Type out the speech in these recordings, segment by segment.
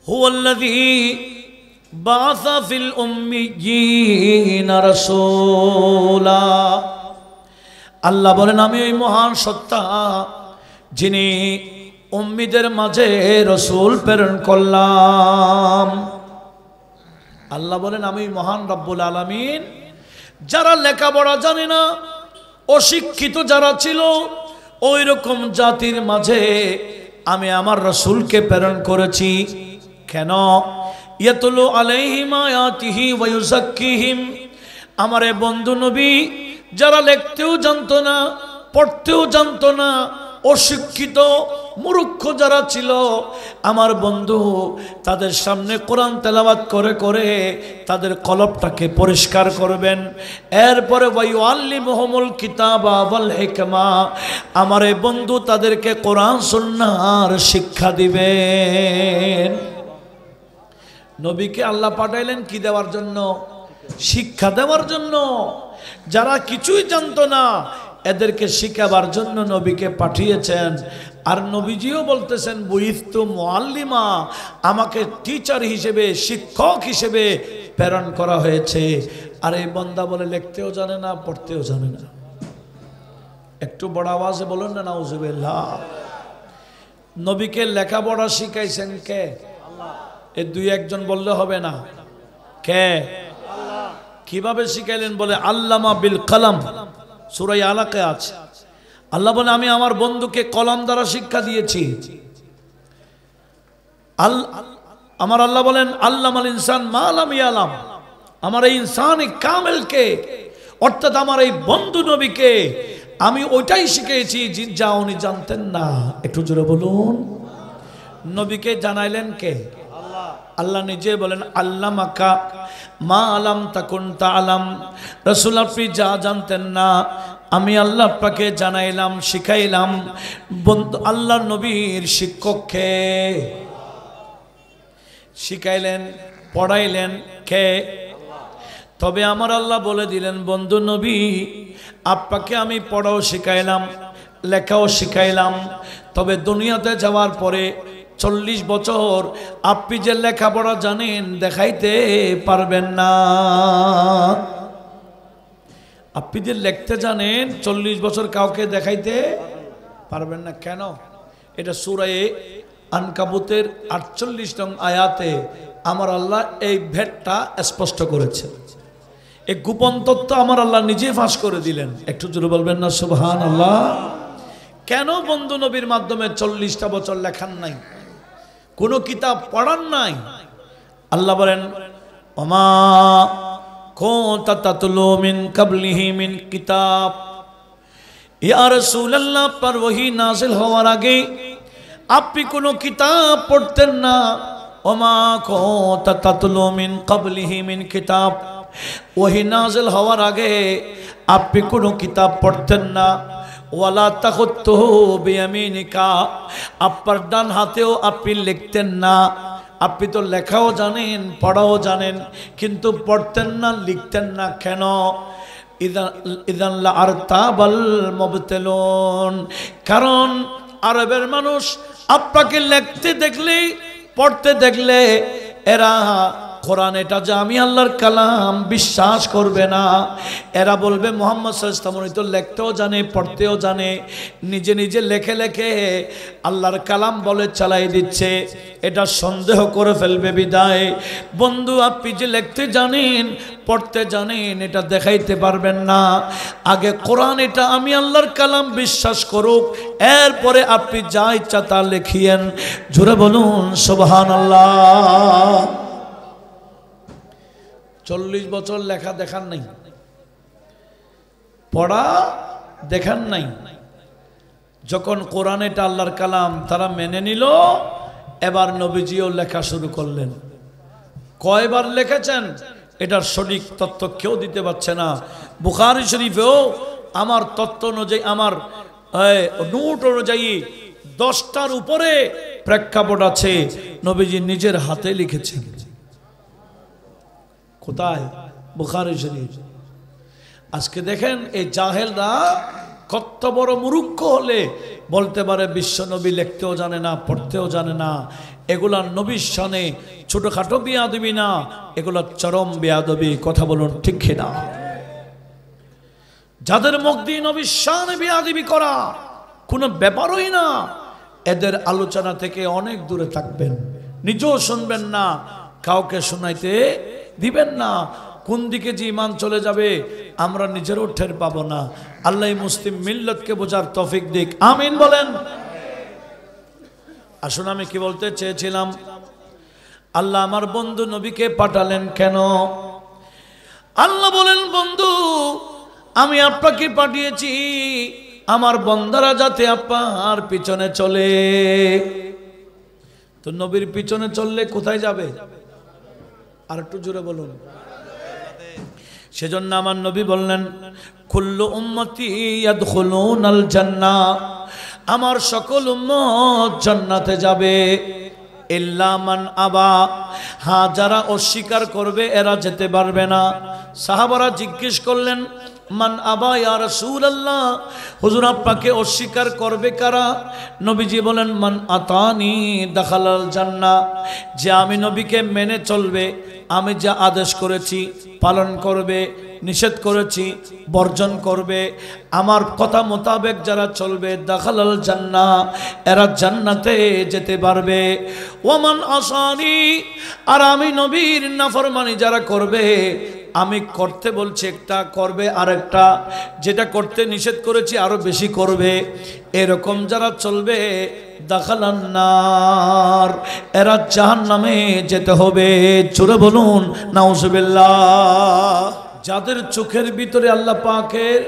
হুয়াল্লাযী বাআসা feel উম্মিয়্যিনা রাসূলা। আল্লাহ বলেন আমি ওই মহান সত্তা যিনি উম্মীদের মাঝে রাসূল প্রেরণ করলাম। আল্লাহ বলেন আমি মহান রব্বুল আলামিন যারা লেখাপড়া জানে না, অশিক্ষিত যারা ছিল, ওই রকম জাতির মাঝে আমি আমার রাসূলকে প্রেরণ করেছি। কেন? ইয়াতুলু আলাইহিম আয়াতিহি ওয়া ইউযাক্কিহিম। আমারে বন্ধু নবী যারা লিখতেও জানতো না, পড়তেও জানতো না, অশিক্ষিত মূর্খ যারা ছিল, আমার বন্ধু তাদের সামনে কোরআন তেলাওয়াত করে করে তাদের কলবটাকে পরিষ্কার করবেন। এরপরে ওয়ায়ুআল্লিমুহুমুল কিতাবা ওয়াল হিকমা, আমার এই বন্ধু তাদেরকে কোরআন সুন্নাহর শিক্ষা দিবেন। নবীকে আল্লাহ পাঠাইলেন কি দেওয়ার জন্য? শিক্ষা দেওয়ার জন্য। যারা কিছুই জানতো না এদেরকে শিখাবার জন্য নবীকে পাঠিয়েছেন। আর নবীজিও বলতেছেন বুইস্তু মুআল্লিমা, আমাকে টিচার হিসেবে, শিক্ষক হিসেবে প্রেরণ করা হয়েছে। আর এই বান্দা বলে লিখতেও জানে না, পড়তেও জানে না। একটু বড় আওয়াজে বলুন না নাউজুবিল্লাহ। নবীকে লেখাপড়া শিখাইছেন কে? এই দুই একজন বললে হবে না। কে? কিভাবে শিখাইলেন? বলে আল্লামা বিল কলম, সূরা আলাকে আছে। আল্লাহ বলে আমি আমার বন্ধুকে কলম দ্বারা শিক্ষা দিয়েছি। আমার আল্লাহ বলেন আল্লামাল ইনসান মা লাম ইয়ালাম, আমার এই ইনসানে কামেলকে অর্থাৎ আমার এই বন্ধু নবীকে আমি ওইটাই শিখিয়েছি যা উনি জানতেন না। একটু জোরে বলুন। নবীকে জানাইলেন কে? আল্লাহ নিজে বলেন আল্লামাকা মা আলাম তাকুন তাআলাম। রাসূল আপনি যা জানতেন না আমি আল্লাহ আপনাকে জানাইলাম, শিখাইলাম। বন্ধু আল্লাহর নবীর শিক্ষককে শিখাইলেন, পড়াইলেন কে? তবে আমার আল্লাহ বলে দিলেন বন্ধু নবী আপনাকে আমি পড়াও শিখাইলাম, লেখাও শিখাইলাম। তবে দুনিয়াতে যাওয়ার পরে 40 বছর আপনি যে লেখাপড়া জানেন দেখাইতে পারবেন না। আপনি যে লিখতে জানেন 40 বছর কাউকে দেখাইতে পারবেন না। কেন? এটা সূরা আনকাবুতের 48 নং আয়াতে আমার আল্লাহ এই ভেদটা স্পষ্ট করেছে। এই গোপন তত্ত্ব আমার আল্লাহ নিজে ফাঁস করে দিলেন। একটু জোরে বলবেন না সুবহানাল্লাহ। কেন বন্ধু নবীর মাধ্যমে 40টা বছর লেখান নাই, কোনো কিতাব পড়ান নাই? আল্লাহ বলেন ওমা কুনতা তাতলু মিন ক্বাবলিহি মিন কিতাব। ইয়া রাসূলুল্লাহ পর ওহী নাযিল হওয়ার আগে আপনি কোনো কিতাব পড়তেন না। ওমা কুনতা তাতলু মিন ক্বাবলিহি মিন কিতাব, ওহী নাযিল হওয়ার আগে আপনি কোনো কিতাব পড়তেন না। ওয়ালা তাখুতুহু বিয়ামিনিকা, আপনার ডান হাতেও আপনি লিখতেন না। আপনি তো লেখাও জানেন, পড়াও জানেন, কিন্তু পড়তেন না, লিখতেন না। কেন? ইযান লা আরতাবাল মুবতিলুন, কারণ আরবের মানুষ আপনাকে লিখতে দেখলে, পড়তে দেখলে এরা কোরআন এটা যে আমি আল্লাহর কালাম বিশ্বাস করবে না। এরা বলবে মুহাম্মদ সাল্লাল্লাহু আলাইহি ওয়াসাল্লাম তো লিখতেও জানে, পড়তেও জানে, নিজে নিজে লেখে লেখে আল্লাহর কালাম বলে চালাই দিচ্ছে। এটা সন্দেহ করে ফেলবে। বিদায় বন্ধু আপনি যে লিখতে জানেন, পড়তে জানেন, এটা দেখাইতে পারবেন না। আগে কোরআন এটা আমি আল্লাহর কালাম বিশ্বাস করুক, এরপরে আপনি যা ইচ্ছা তা লিখিয়েন। জোরে বলুন সুবহানাল্লাহ। 40 বছর লেখা দেখান নাই, পড়া দেখান নাই। যখন কোরআন এটা আল্লাহর কালাম তারা মেনে নিল, এবার নবীজিও লেখা শুরু করলেন। কয়বার লিখেছেন এটার সঠিক তথ্য কেউ দিতে পারছে না। বুখারী শরীফেও আমার তথ্য অনুযায়ী, আমার নোট অনুযায়ী 10টার উপরে প্রেক্ষাপট আছে নবীজি নিজের হাতে লিখেছেন। কোথায়? বুখারী শরীফ। আজকে দেখেন এই জাহেলরা কত বড় মূর্খ হলে বলতে পারে বিশ্ব নবী লিখতেও জানে না, পড়তেও জানে না। এগুলা নবীর শানে ছোটখাটো বেয়াদবি না, এগুলা চরম বেয়াদবি। কথা বলুন ঠিক কিনা? যাদের মুখ দিয়ে নবীর শানে বেয়াদবি করা কোনো ব্যাপারই না, এদের আলোচনা থেকে অনেক দূরে থাকবেন, নিজেও শুনবেন না, কাউকে শোনাইতে দিবেন না। কোন দিকে যে ইমান চলে যাবে আমরা নিজেরও টের পাবো না। আল্লাহ মুসলিম মিল্লাতকে বোঝার তৌফিক দিক, আমিন বলেন। আসুন, আমি কি বলতে চেয়েছিলাম, আল্লাহ আমার বন্ধু নবীকে পাঠালেন কেন? আল্লাহ বলেন, বন্ধু আমি আপনাকে পাঠিয়েছি আমার বন্দারা যাতে আপনার পিছনে চলে। তো নবীর পিছনে চললে কোথায় যাবে? আর একটু জোরে বলুন। সেজন্য আমার নবী বললেন, কুল্লু উম্মতি ইয়াদখুলুনাল জান্নাহ, আমার সকল উম্মত জান্নাতে যাবে, ইল্লা মান আবা, হ্যাঁ যারা অস্বীকার করবে এরা যেতে পারবে না। সাহাবারা জিজ্ঞেস করলেন, মান আবা ইয়া রাসূলুল্লাহ, হুজুর আপনাকে অস্বীকার করবে কারা? নবীজি বলেন, মান আতানি দাখালাল জান্নাহ, যে আমি নবীকে মেনে চলবে, আমি যা আদেশ করেছি পালন করবে, নিষেধ করেছি বর্জন করবে, আমার কথা মোতাবেক যারা চলবে, দাখালাল জান্নাহ, এরা জান্নাতে যেতে পারবে। ওমান আসানি, আর আমি নবীর নাফরমানি যারা করবে, আমি করতে বলছি একটা করবে আরেকটা, যেটা করতে নিষেধ করেছি আরো বেশি করবে, এরকম যারা চলবে, দাখালান নার, এরা জাহান্নামে যেতে হবে। জোরে বলুন নাউজুবিল্লাহ। যাদের চোখের ভিতরে আল্লাহ পাকের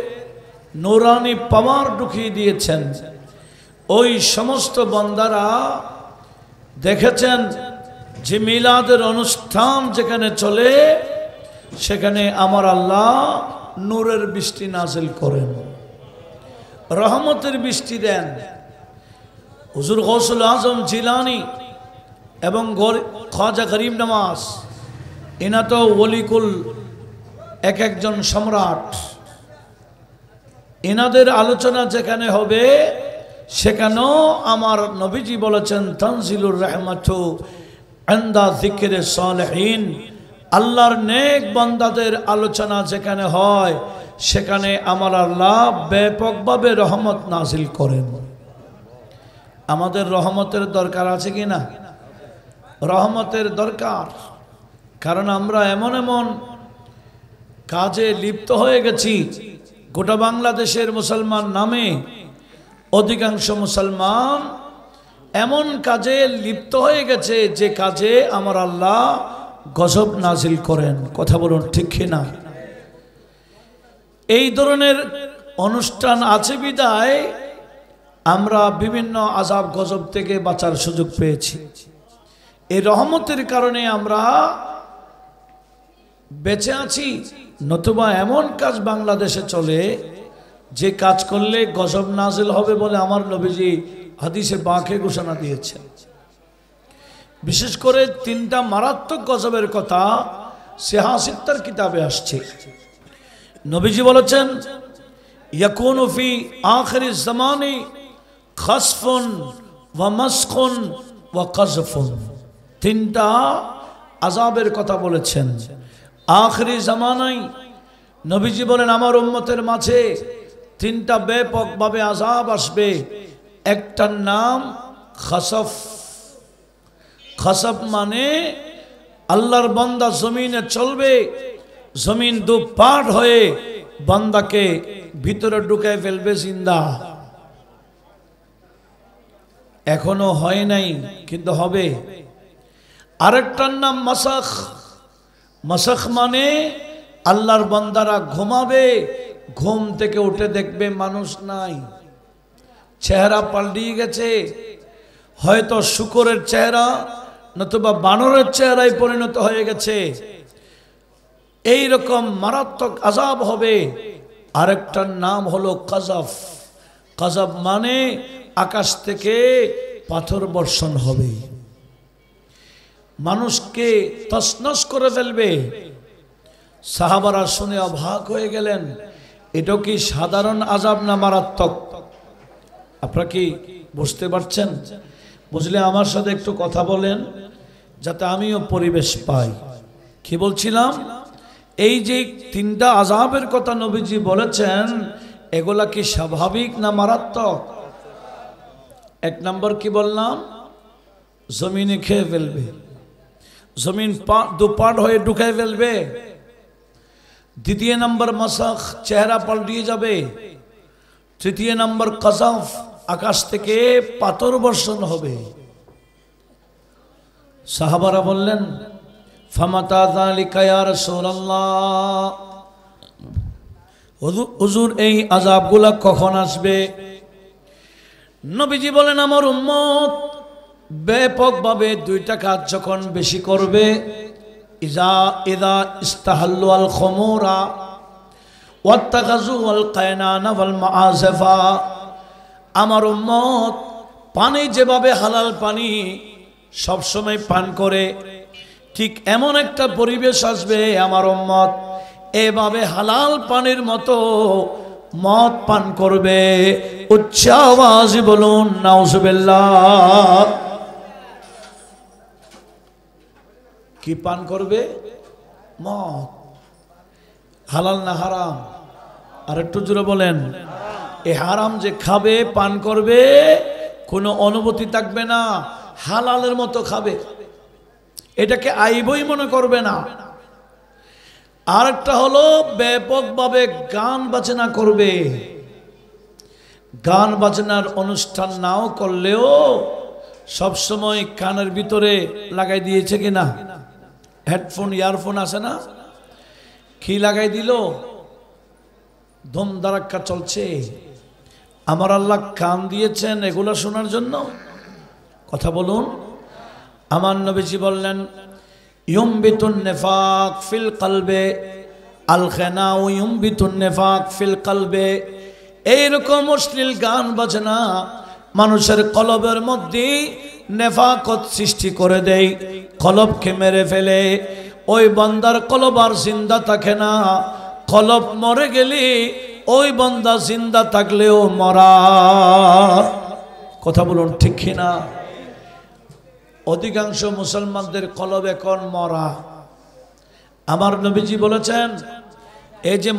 নূরানি পাওয়ার ঢুকিয়ে দিয়েছেন, ওই সমস্ত বান্দারা দেখেছেন যে মিলাদের অনুষ্ঠান যেখানে চলে, সেখানে আমার আল্লাহ নূরের বৃষ্টি নাজিল করেন, রহমতের বৃষ্টি দেন। হুজুর গৌসুল আজম জিলানি এবং খাজা গরিব নওয়াজ, এনা তো ওলিকুল এক একজন সম্রাট, এনাদের আলোচনা যেখানে হবে সেখানেও আমার নবীজি বলেছেন, তানজিলুর রহমাতু ইনদা যিকরে সালেহিন, আল্লাহর নেক বান্দাদের আলোচনা যেখানে হয় সেখানে আমার আল্লাহ ব্যাপকভাবে রহমত নাজিল করেন। আমাদের রহমতের দরকার আছে কি না? রহমতের দরকার, কারণ আমরা এমন এমন কাজে লিপ্ত হয়ে গেছি, গোটা বাংলাদেশের মুসলমান নামে অধিকাংশ মুসলমান এমন কাজে লিপ্ত হয়ে গেছে যে কাজে আমার আল্লাহ গজব নাজিল করেন। কথা বলুন ঠিক কিনা? এই ধরনের অনুষ্ঠান আছে বিদায় আমরা বিভিন্ন আযাব গজব থেকে বাঁচার সুযোগ পেয়েছি। এই রহমতের কারণে আমরা বেঁচে আছি, নতুবা এমন কাজ বাংলাদেশে চলে যে কাজ করলে গজব নাজিল হবে বলে আমার নবীজি হাদিসে পাকে ঘোষণা দিয়েছেন। বিশেষ করে তিনটা মারাত্মক গজবের কথা সিহাসিত্তার কিতাবে আসছে। নবীজি বলেছেন, ইয়াকুনু ফি আখিরিজ জামানি খাসফুন ওয়া মাসখুন ওয়া কাযফুন, তিনটা আযাবের কথা বলেছেন। আখিরি জামানায় নবীজি বলেন আমার উম্মতের মাঝে তিনটা ব্যাপকভাবে আযাব আসবে। একটার নাম খাসফ। খাসফ মানে আল্লাহর বান্দা জমিনে চলবে, জমিন দু পাট হয়ে বান্দাকে ভিতরে ঢুকায় ফেলবে জিন্দা। এখনো হয় নাই কিন্তু হবে। আরেকটার নাম মাসাখ। মাসাখ মানে আল্লাহর বান্দারা ঘুমাবে, ঘুম থেকে উঠে দেখবে মানুষ নাই, চেহারা পাল্টিয়ে গেছে, হয়তো শুকরের চেহারা নতুবা বানরের চেহারায় পরিণত হয়ে গেছে। এই রকম মারাত্মক আযাব হবে। আরেকটার নাম হলো কাযাফ। কাযাফ মানে আকাশ থেকে পাথর বর্ষণ হবে, মানুষকে তছনছ করে ফেলবে। সাহাবারা শুনে অবাক হয়ে গেলেন, এটা কি সাধারণ আযাব না মারাত্মক? আপনারা কি বুঝতে পারছেন? বুঝলে আমার সাথে একটু কথা বলেন যাতে আমিও পরিবেশ পাই। কি বলছিলাম? এই যে তিনটা আযাবের কথা নবীজি বলেছেন, এগুলা কি স্বাভাবিক না মারাত্মক? এক নম্বর কি বললাম? জমিনে খেয়ে ফেলবে, জমিন দুপাট হয়ে ঢুকাই ফেলবে। দ্বিতীয় নম্বর মাসাখ, চেহারা পাল্টিয়ে যাবে। তৃতীয় নম্বর কযাফ, আকাশ থেকে পাথর বর্ষণ হবে। সাহাবারা বললেন, ফামাতা যালিকা ইয়া রাসূলুল্লাহ, হুজুর এই আযাবগুলা কখন আসবে? নবীজি বলেন, আমার উম্মত ব্যাপকভাবে দুইটা কাজ যখন বেশি করবে, ইজা ইস্তাহাল্লু আল খুমুরা ওয়াত্তাখাযু আল কায়নানা ওয়াল মাআযিফা। আমার উম্মত পানি যেভাবে হালাল পানি সবসময় পান করে, ঠিক এমন একটা পরিবেশ আসবে আমার উম্মত এভাবে হালাল পানির মতো মদ পান করবে। উচ্চ আওয়াজে বলুন নাউজুবিল্লাহ। কি পান করবে? মদ। হালাল না হারাম? আর একটু জোরে বলেন। এই হারাম যে খাবে, পান করবে, কোনো অনুভূতি থাকবে না, হালালের মতো খাবে, এটাকে আইবই মনে করবে না। আর একটা হলো ব্যাপকভাবে গান বাজনা করবে। গান বাজনার অনুষ্ঠান নাও করলেও সবসময় কানের ভিতরে লাগাই দিয়েছে কিনা, হেডফোন ইয়ারফোন আছে না, কি লাগাই দিল, ধুম ধারাক্কা চলছে। আমার আল্লাহ কান দিয়েছেন এগুলো শোনার জন্য। কথা বলুন। আমার নবীজি বললেন, ইউমবিতুন নিফাক ফিল কলবে আল খানাউ ইউমবিতুন নিফাক ফিল কলবে। এইরকম অশ্লীল গান বাজনা মানুষের কলবের মধ্যে নেফাকত সৃষ্টি করে দেয়, কলবকে মেরে ফেলে। ওই বান্দার কলব আর জিন্দা থাকে না। কলব মরে গেলে ওই বান্দা জিন্দা থাকলেও মরা। কথা বলুন ঠিক কিনা? অধিকাংশ মুসলমানদের কলব এখন মরা। আমার নবীজি বলেছেন, এই যে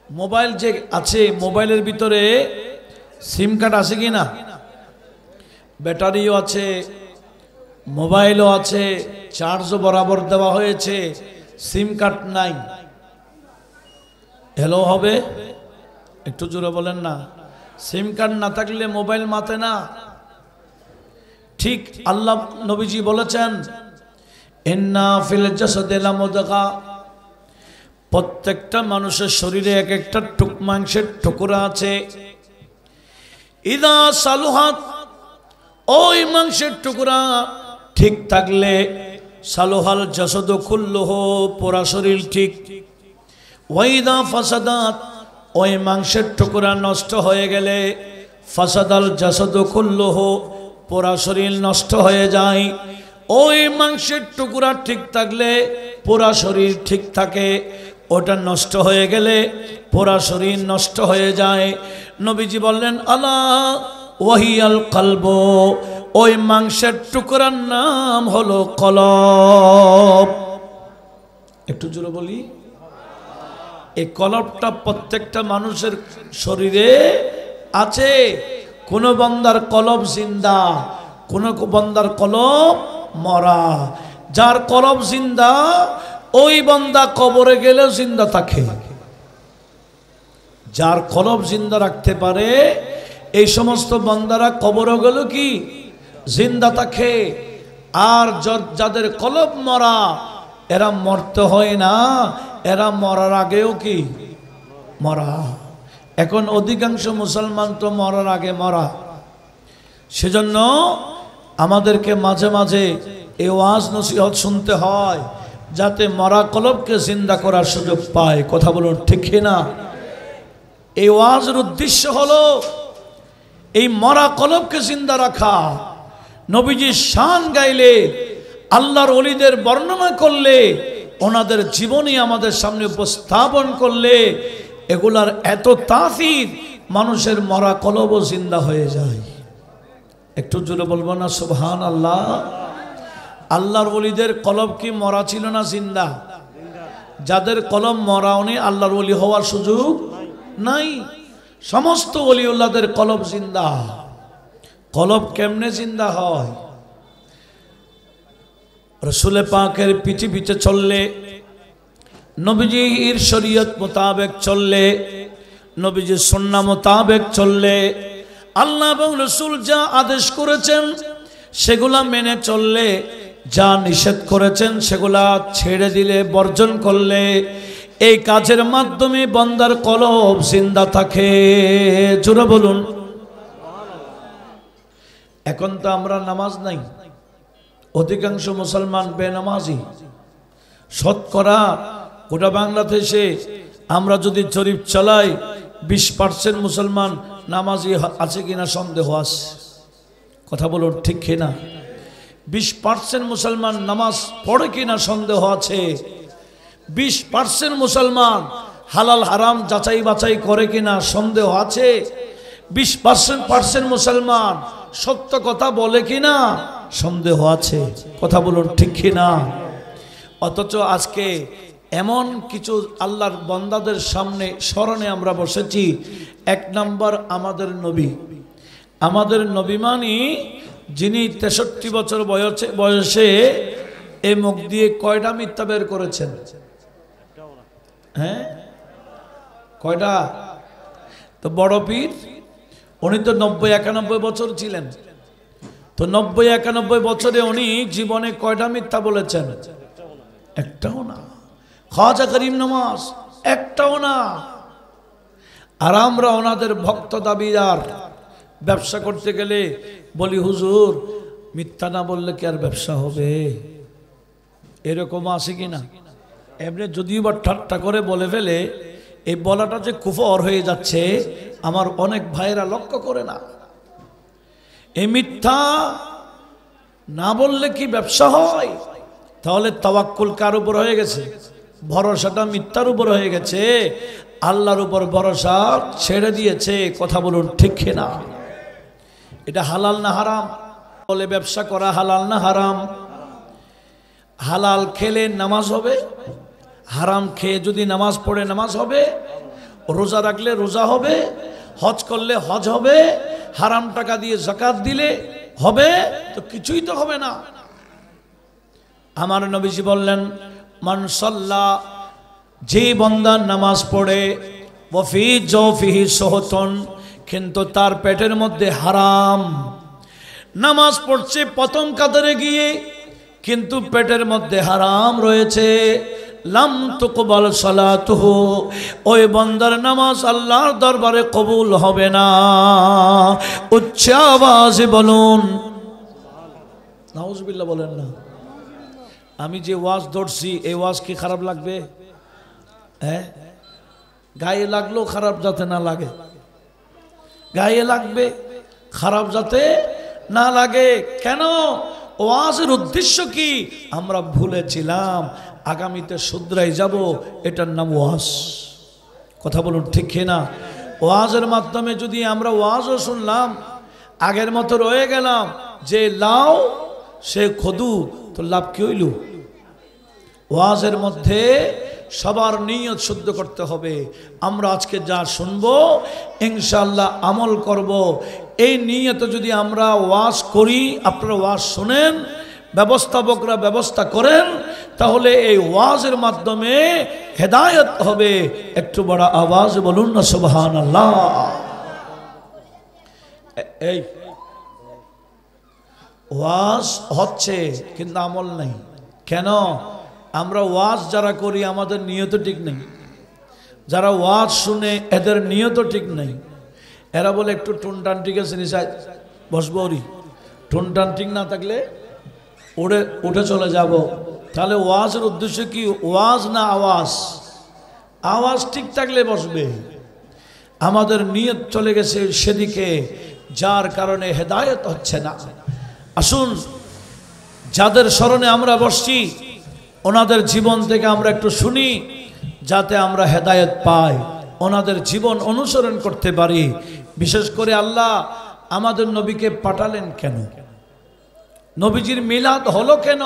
মোবাইল যে আছে, মোবাইলের ভিতরে সিম কার্ড আছে কিনা, ব্যাটারিও আছে, মোবাইলও আছে, চার্জও বরাবর দেওয়া হয়েছে, সিম কার্ড নাই, হ্যালো হবে? একটু জোরে বলেন না। সিম কার্ড না থাকলে মোবাইল মাতে না। ঠিক আল্লাহ নবীজি বলেছেন, ইন্না ফিল জাসাদি লামুদগা, প্রত্যেকটা মানুষের শরীরে এক একটা মাংসের টুকরা আছে। ইদা সালুহাত, ওই মাংসের টুকরা ঠিক থাকলে, সালুহাল জাসাদু কুল্লুহু, পুরা শরীর ঠিক। ওয়াইদা ফাসাদাত, ওই মাংসের টুকরা নষ্ট হয়ে গেলে, ফাসাদাল জাসাদু কুল্লুহু, পুরা শরীর নষ্ট হয়ে যায়। ওই মাংসের টুকরা ঠিক থাকলে পুরা শরীর ঠিক থাকে, ওটা নষ্ট হয়ে গেলে পুরা শরীর নষ্ট হয়ে যায়। নবীজি বললেন, আলা ওয়াহিয়াল কলবু, ওই মাংসের টুকরার নাম হলো কলব। একটু জোরে বলি। এই কলবটা প্রত্যেকটা মানুষের শরীরে আছে। কোন বান্দার কলব জিন্দা, কোন বান্দার কলব মরা। যার কলব জিন্দা ওই বান্দা কবরে গেলেও জিন্দা থাকে। যার কলব জিন্দা রাখতে পারে এই সমস্ত বান্দারা কবরে গেল কি জিন্দা থাকে। আর যাদের কলব মরা, এরা মরতে হয় না, এরা মরার আগেও কি মরা। এখন অধিকাংশ মুসলমান তো মরার আগে মরা। সেজন্য আমাদেরকে মাঝে মাঝে এই ওয়াজ নসিহত শুনতে হয়, যাতে মরা কলবকে জিন্দা করার সুযোগ পায়। কথা বলুন ঠিক না? এই ওয়াজের উদ্দেশ্য হলো এই মরা কলবকে জিন্দা রাখা। নবীজির শান গাইলে, আল্লাহর ওলিদের বর্ণনা করলে, ওনাদের জীবনী আমাদের সামনে উপস্থাপন করলে, এগুলার এত তাসির, মানুষের মরা কলবও জিন্দা হয়ে যায়। একটু জোরে বলবো না সুবহানাল্লাহ? আল্লাহর ওলিদের কলব কি মরা ছিল না জিন্দা? যাদের কলম মরাওনি আল্লাহর ওলি হওয়ার সুযোগ নাই। সমস্ত ওলিউল্লাহদের কলব জিন্দা। কলব কেমনে জিন্দা হয়? রসুল পাকের পিছে পিছে চললে, নবীজির শরীয়ত মোতাবেক চললে, নবীজির সুন্নাহ মোতাবেক চললে, আল্লাহ এবং রসুল যা আদেশ করেছেন সেগুলা মেনে চললে, যা নিষেধ করেছেন সেগুলা ছেড়ে দিলে, বর্জন করলে, এই কাজের মাধ্যমে বান্দার কলব জিন্দা থাকে। জোরে বলুন। এখন তো আমরা নামাজ নাই, অধিকাংশ মুসলমান বেনামাজি। শতকরা গোটা বাংলাদেশে আমরা যদি জরিপ চালাই 20% মুসলমান নামাজি আছে কিনা সন্দেহ আছে। কথা বলুন ঠিক কিনা? 20% মুসলমান নামাজ পড়ে কিনা সন্দেহ আছে। 20% মুসলমান হালাল হারাম যাচাই বাছাই করে কিনা সন্দেহ আছে। 20% মুসলমান সত্য কথা বলে কিনা সন্দেহ আছে। কথা বলুন ঠিক কিনা? অথচ আজকে এমন কিছু আল্লাহর বান্দাদের সামনে স্মরণে আমরা বসেছি। 1 নম্বর আমাদের নবী। আমাদের নবী মানি যিনি 63 বছর বয়সে এই মুখ দিয়ে কয়টা মিথ্যা বের করেছেন? হ্যাঁ, কয়টা? তো বড় পীর উনি তো 90-91 বছর ছিলেন। তো 90-91 বছরে উনি জীবনে কয়টা মিথ্যা বলেছেন? একটাও না। খাজা করিম নওয়াজ একটাও না। আর আমরা ওনাদের ভক্ত দাবিদার। ব্যবসা করতে গেলে বলি হুজুর মিথ্যা না বললে কি আর ব্যবসা হবে? এরকম আছে কি না? এমনি যদিও বা ঠাট্টা করে বলে ফেলে, এই বলাটা যে কুফর হয়ে যাচ্ছে আমার অনেক ভাইরা লক্ষ্য করে না। এই মিথ্যা না বললে কি ব্যবসা হয়? তাহলে তাওয়াক্কুল কার উপর হয়ে গেছে? ভরসাটা মিথ্যার উপর হয়ে গেছে। আল্লাহর উপর ভরসা ছেড়ে দিয়েছে। কথা বলুন ঠিক কিনা? এটা হালাল না হারাম? বলে ব্যবসা করা হালাল না হারাম? হালাল খেলে নামাজ হবে, হারাম খেয়ে যদি নামাজ পড়ে নামাজ হবে, রোজা রাখলে রোজা হবে, হজ করলে হজ হবে, হারাম টাকা দিয়ে যাকাত দিলে হবে? তো কিছুই তো হবে না। আমার নবীজি বললেন মান সাল্লা, যে বান্দা নামাজ পড়ে, ওয়াফি জাওফিহি সুহতুন, কিন্তু তার পেটের মধ্যে হারাম। নামাজ পড়ছে প্রথম কাতারে গিয়ে, কিন্তু পেটের মধ্যে হারাম রয়েছে, লাম তুকবাল সালাতুহু, ওই বান্দার নামাজ আল্লাহর দরবারে কবুল হবে না। উচ্চ আওয়াজে বলুন নাউজুবিল্লাহ। বলেন না। আমি যে ওয়াজ ধরছি এই ওয়াজ কি খারাপ লাগবে? হ্যাঁ, গায়ে লাগলেও খারাপ যাতে না লাগে। গায়ে লাগবে, খারাপ যাতে না লাগে। কেন? ওয়াজের উদ্দেশ্য কি? আমরা ভুলেছিলাম, আগামীতে শুধরাই যাব। এটার নাম ওয়াজ। কথা বলুন ঠিক কিনা? ওয়াজের মাধ্যমে যদি আমরা ওয়াজও শুনলাম, আগের মতো রয়ে গেলাম, যে লাও সে খদু, তো লাভ কি হইল? ওয়াজের মধ্যে সবার নিয়ত শুদ্ধ করতে হবে। আমরা আজকে যা শুনবো ইনশাআল্লাহ আমল করব। এই নিয়তে যদি আমরা ওয়াজ করি, আপনারা ওয়াজ শুনেন, ব্যবস্থাপকরা ব্যবস্থা করেন, তাহলে এই ওয়াজের মাধ্যমে হেদায়েত হবে। একটু বড় আওয়াজ বলুন না সুবহানাল্লাহ। এই ওয়াজ হচ্ছে কিন্তু আমল নাই। কেন? আমরা ওয়াজ যারা করি আমাদের নিয়ত ঠিক নেই। যারা ওয়াজ শুনে এদের নিয়ত ঠিক নেই। এরা বলে একটু টুনটান ঠিক আছে নিশায় বসবরি, টুনটান ঠিক না থাকলে উঠে চলে যাব। তাহলে ওয়াজের উদ্দেশ্য কি? ওয়াজ না আওয়াজ? আওয়াজ ঠিক থাকলে বসবে। আমাদের নিয়ত চলে গেছে সেদিকে, যার কারণে হেদায়েত হচ্ছে না। আসুন যাদের স্মরণে আমরা বসছি ওনাদের জীবন থেকে আমরা একটু শুনি, যাতে আমরা হেদায়েত পাই, ওনাদের জীবন অনুসরণ করতে পারি। বিশেষ করে আল্লাহ আমাদের নবীকে পাঠালেন কেন? নবীজির মিলাদ হলো কেন?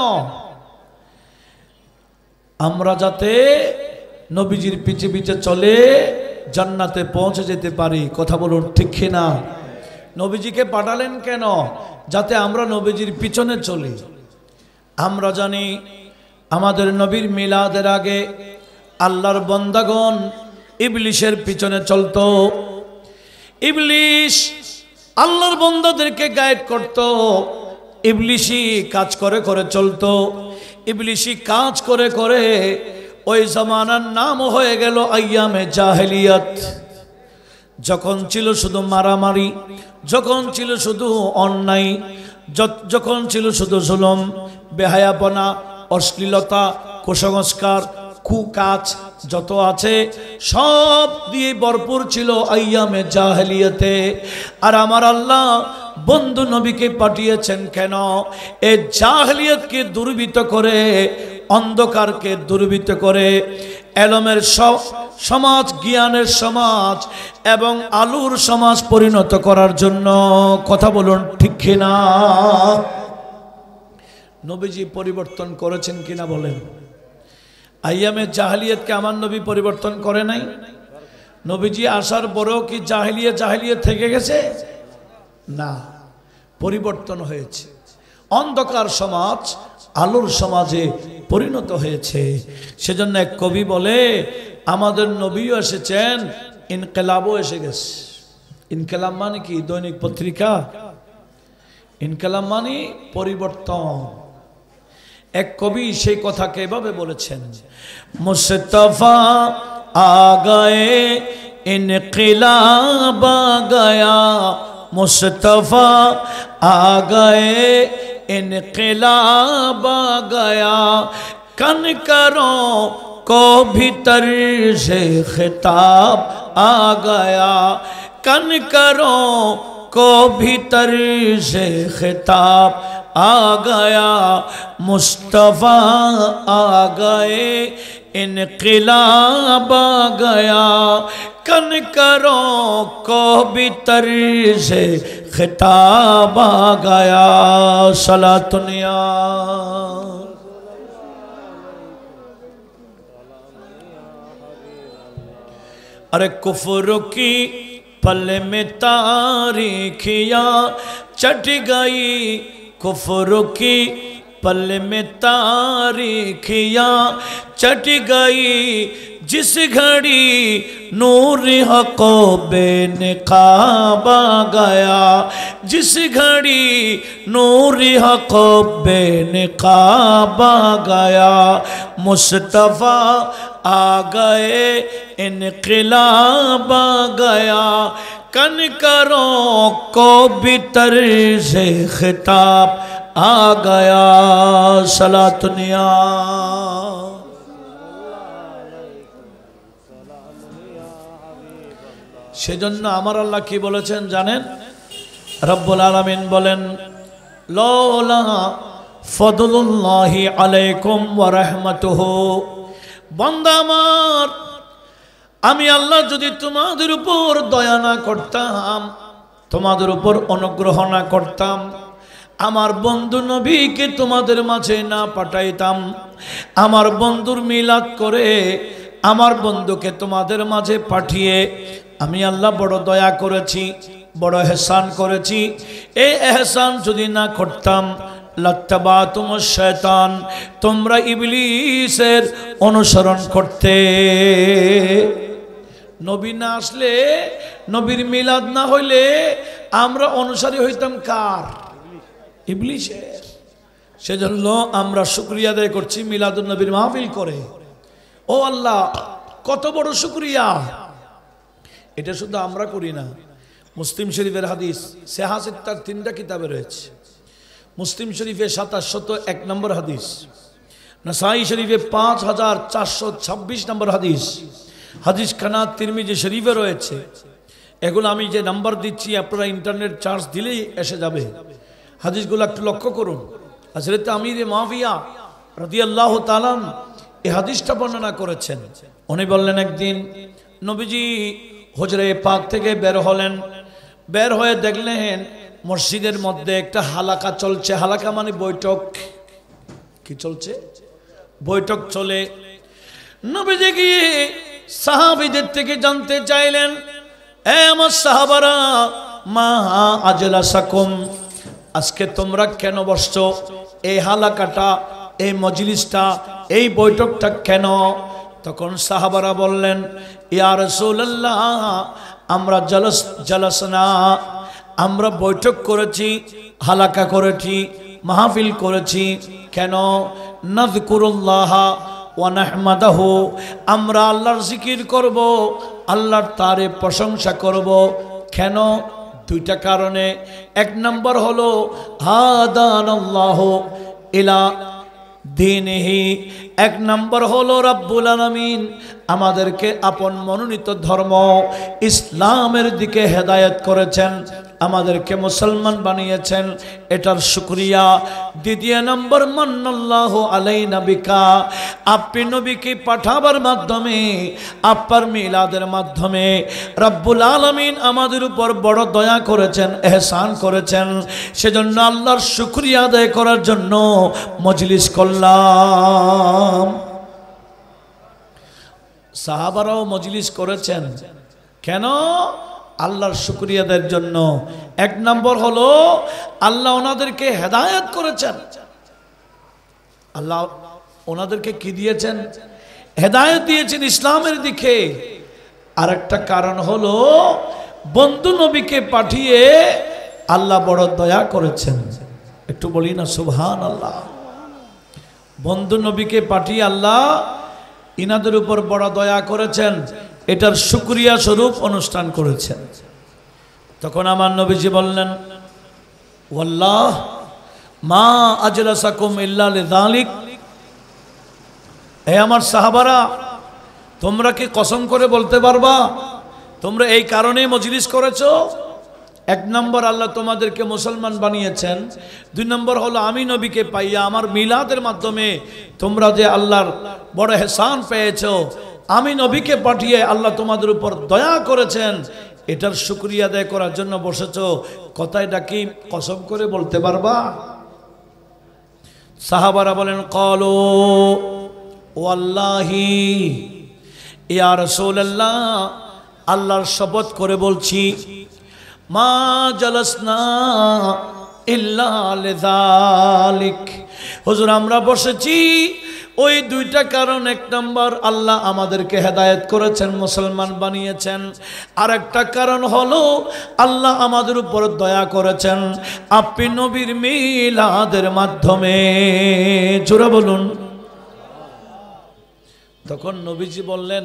আমরা যাতে নবীজির পিছে পিছে চলে জান্নাতে পৌঁছে যেতে পারি। কথা বলুন ঠিক কিনা? নবীজিকে পাঠালেন কেন? যাতে আমরা নবীজির পিছনে চলি। আমরা জানি আমাদের নবীর মিলাদের আগে আল্লাহর বান্দাগণ ইবলিশের পিছনে চলতো। ইবলিশ আল্লাহর বান্দাদেরকে গাইড করত। ইবলিশই কাজ করে করে চলতো। ইবলিশই কাজ করে করে ওই জামানার নাম হয়ে গেল আইয়ামে জাহেলিয়াত। যখন ছিল শুধু মারামারি, যখন ছিল শুধু অন্যায়, যখন ছিল শুধু জুলুম, বেহায়াপনা, অশ্লীলতা, কুসংস্কার, কুকাজ যত আছে সব দিয়ে ভরপুর ছিল আইয়ামে জাহেলিয়াতে। আর আমার আল্লাহ বন্ধু নবীকে পাঠিয়েছেন কেন? এই জাহেলিয়াতকে দুর্বৃত্ত করে, অন্ধকারকে দুর্বৃত্ত করে এলমের সমাজ, জ্ঞানের সমাজ এবং আলোর সমাজ পরিণত করার জন্য। কথা বলুন ঠিক কিনা? নবীজি পরিবর্তন করেছেন কিনা বলেন? আইয়ামে জাহেলিয়াতকে আমার নবী পরিবর্তন করে নাই? নবীজি আসার পরেও কি জাহেলিয়াত থেকে গেছে? না, পরিবর্তন হয়েছে। অন্ধকার সমাজ আলোর সমাজে পরিণত হয়েছে। সেজন্য এক কবি বলে আমাদের নবীও এসেছেন, ইনকিলাবও এসে গেছে। ইনকিলাব মানে কি? দৈনিক পত্রিকা। ইনকিলাব মানে পরিবর্তন। এক কবি সেই কথাকে এভাবে বলেছেন, মুস্তাফা আ গায়ে ইনকিলাব আ গায়া, मुस्तफा आ गए इनक़िलाब आ गया, कन करो को भी तर्ज़ ख़िताब आ गया, कन करो को भी तर्ज़ ख़िताब आ गया, मुस्तफा आ गए इनक़िलाब आ गया, कन करो को भी तर्ज़ ख़िताब आ गया। सलातुनिया अरे कुफ्र की पल में तारीखियाँ चट गई, कुफ्र की पल में तारीखियाँ चट गई, जिस घड़ी नूर हक़ बेनकाब आ गया, जिस घड़ी नूर हक़ बेनकाब आ गया, मुस्तफ़ा आ गए इनक़िलाब आ गया, कन करो को भी तर्ज़ ख़िताब आ गया। सलातुनिया সেজন্য আমার আল্লাহ কি বলেছেন জানেন? রব্বুল আলামিন বলেন, লাউলা ফদলুল্লাহি আলাইকুম ওয়া রাহমাতুহু, বান্দা আমার, আমি আল্লাহ যদি তোমাদের উপর দয়া না করতাম, তোমাদের উপর অনুগ্রহ না করতাম, আমার বন্ধু নবীকে তোমাদের মাঝে না পাঠাইতাম, আমার বন্ধুর মিলাদ করে আমার বন্ধুকে তোমাদের মাঝে পাঠিয়ে আমি আল্লাহ বড় দয়া করেছি, বড় এহসান করেছি। এই এহসান যদি না করতাম লাত্তাবাতুমুশ শায়তান, তোমরা ইবলিসের অনুসরণ করতে। নবী না আসলে, নবীর মিলাদ না হইলে আমরা অনুসারী হইতাম কার? ইবলিসের। সেজন্য আমরা শুকরিয়া আদায় করছি মিলাদুন নবীর মাহফিল করে। ও আল্লাহ, কত বড় শুকরিয়া! এটা শুধু আমরা করি না। মুসলিম শরীফের হাদিস সেহাসিত্তার 3টা কিতাবে রয়েছে। মুসলিম শরীফে 2701 নম্বর হাদিস, নাসাই শরীফে 5426 নম্বর হাদিস, হাদিস খানা তিরমিজি শরীফে রয়েছে। এগুলো আমি যে নাম্বার দিচ্ছি আপনারা ইন্টারনেট চার্জ দিলেই এসে যাবে। হাদিসগুলো একটু লক্ষ্য করুন। হযরত আমির মুআবিয়া রাদিয়াল্লাহু তাআলা এই হাদিসটা বর্ণনা করেছেন। উনি বললেন, একদিন নবীজি হুজরে পাক থেকে বের হলেন, বের হয়ে দেখলেন মসজিদের মধ্যে একটা হালাকা চলছে। হালাকা মানে বৈঠক। কি চলছে? বৈঠক চলে। নবীজি গিয়ে সাহাবীদের থেকে জানতে চাইলেন, এ আমার সাহাবারা, মা আজলাসাকুম, আজকে তোমরা কেন বসছো? এই হালাকাটা, এই মজলিসটা, এই বৈঠকটা কেন? তখন সাহাবারা বললেন, ইয়া রাসূলুল্লাহ, আমরা জালাসনা, আমরা বৈঠক করেছি, হালাকা করেছি, মাহফিল করেছি। কেন? নাযকুরুল্লাহ ওয়া নাহমাদাহু, আমরা আল্লাহর জিকির করব, আল্লাহর তারে প্রশংসা করব। কেন? দুইটা কারণে। এক নম্বর হলো হাদানাল্লাহু ইলা দীনিহি, এক নম্বর হলো রব্বুল আলামিন আমাদেরকে আপন মনোনীত ধর্ম ইসলামের দিকে হেদায়েত করেছেন, আমাদেরকে মুসলমান বানিয়েছেন, এটার শুকরিয়া। দ্বিতীয় নম্বর, মান্নাল্লাহু আলাইনা বিকা, আপনি নবীকে পাঠাবার মাধ্যমে, আপনার মিলাদের মাধ্যমে রব্বুল আলামিন আমাদের উপর বড় দয়া করেছেন, এহসান করেছেন। সেজন্য আল্লাহর শুকরিয়া আদায় করার জন্য মজলিস করলাম। সাহাবারাও মজলিস করেছেন। কেন? আল্লাহর শুকরিয়া আদায়ের জন্য। এক নম্বর হলো আল্লাহ ওনাদেরকে হেদায়েত করেছেন। আল্লাহ ওনাদেরকে কি দিয়েছেন? হেদায়েত দিয়েছেন ইসলামের দিকে। আর একটা কারণ হলো বন্ধু নবীকে পাঠিয়ে আল্লাহ বড় দয়া করেছেন। একটু বলি না সুবহানাল্লাহ। বন্ধু নবীকে পাঠিয়ে আল্লাহ ইনাদের উপর বড় দয়া করেছেন, এটার শুকরিয়া স্বরূপ অনুষ্ঠান করেছেন। তখন আমার নবীজি বললেন, ওয়াল্লাহ মা আজলাসাকুম ইল্লা লিযালিক, হে আমার সাহাবারা, তোমরা কি কসম করে বলতে পারবা তোমরা এই কারণেই মজলিস করেছো? এক নম্বর, আল্লাহ তোমাদেরকে মুসলমান বানিয়েছেন। দুই নম্বর হলো আমি নবীকে পাইয়া আমার মিলাদের মাধ্যমে তোমরা যে আল্লাহর বড় এহসান পেয়েছো, আমি নবীকে পাঠিয়ে আল্লাহ তোমাদের উপর দয়া করেছেন, এটার শুকরিয়া আদায় করার জন্য বসেছো। কথায় ডাকি কসম করে বলতে পারবা? সাহাবারা বলেন, ক্বালু ওয়াল্লাহি ইয়া রাসূলুল্লাহ, আল্লাহর শপথ করে বলছি, মা জালাসনা ইল্লা লিযালিক, হুজুর আমরা বসেছি ওই দুইটা কারণ। এক নম্বর, আল্লাহ আমাদেরকে হেদায়েত করেছেন, মুসলমান বানিয়েছেন। আর একটা কারণ হলো আল্লাহ আমাদের উপর দয়া করেছেন আপনি নবীর মিলাদের মাধ্যমে। জোরে বলুন। তখন নবীজি বললেন,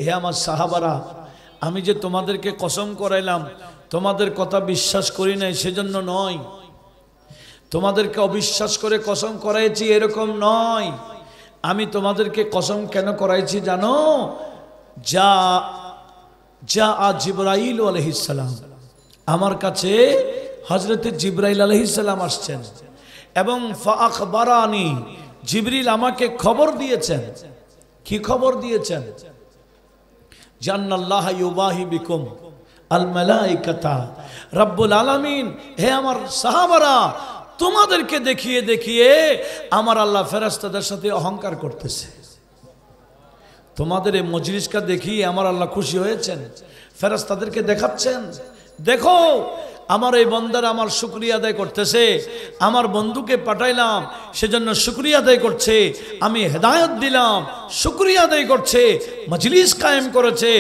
হে আমার সাহাবারা, আমি যে তোমাদেরকে কসম করাইলাম, তোমাদের কথা বিশ্বাস করি নাই সেজন্য নয়, তোমাদেরকে অবিশ্বাস করে কসম করাইছি এরকম নয়। আমি তোমাদেরকে কসম কেন করাইছি জানো? যা জিবরাইল আলাইহিস সালাম, আমার কাছে হযরতে জিবরাইল আলাইহিস সালাম আসছেন এবং ফাআখবারানি, জিবরিল আমাকে খবর দিয়েছেন। কি খবর দিয়েছেন? জান্নাল্লাহা ইউবাহি বিকুম আল মালাইকাতা, রব্বুল আলামিন, হে আমার সাহাবারা, তোমাদেরকে দেখিয়ে দেখিয়ে আমার আল্লাহ ফেরেশতাদের সাথে অহংকার করতেছে। তোমাদের এই মজলিসকে দেখিয়ে আমার আল্লাহ খুশি হয়েছেন, ফেরেশতাদেরকে দেখাচ্ছেন, দেখো আমার এই বান্দারা আমার শুকরিয়া আদায় করতেছে, আমার বন্ধুকে পাঠাইলাম সেজন্য শুকরিয়া আদায় করছে, আমি হেদায়েত দিলাম শুকরিয়া আদায় করছে, মজলিস কায়েম করেছে,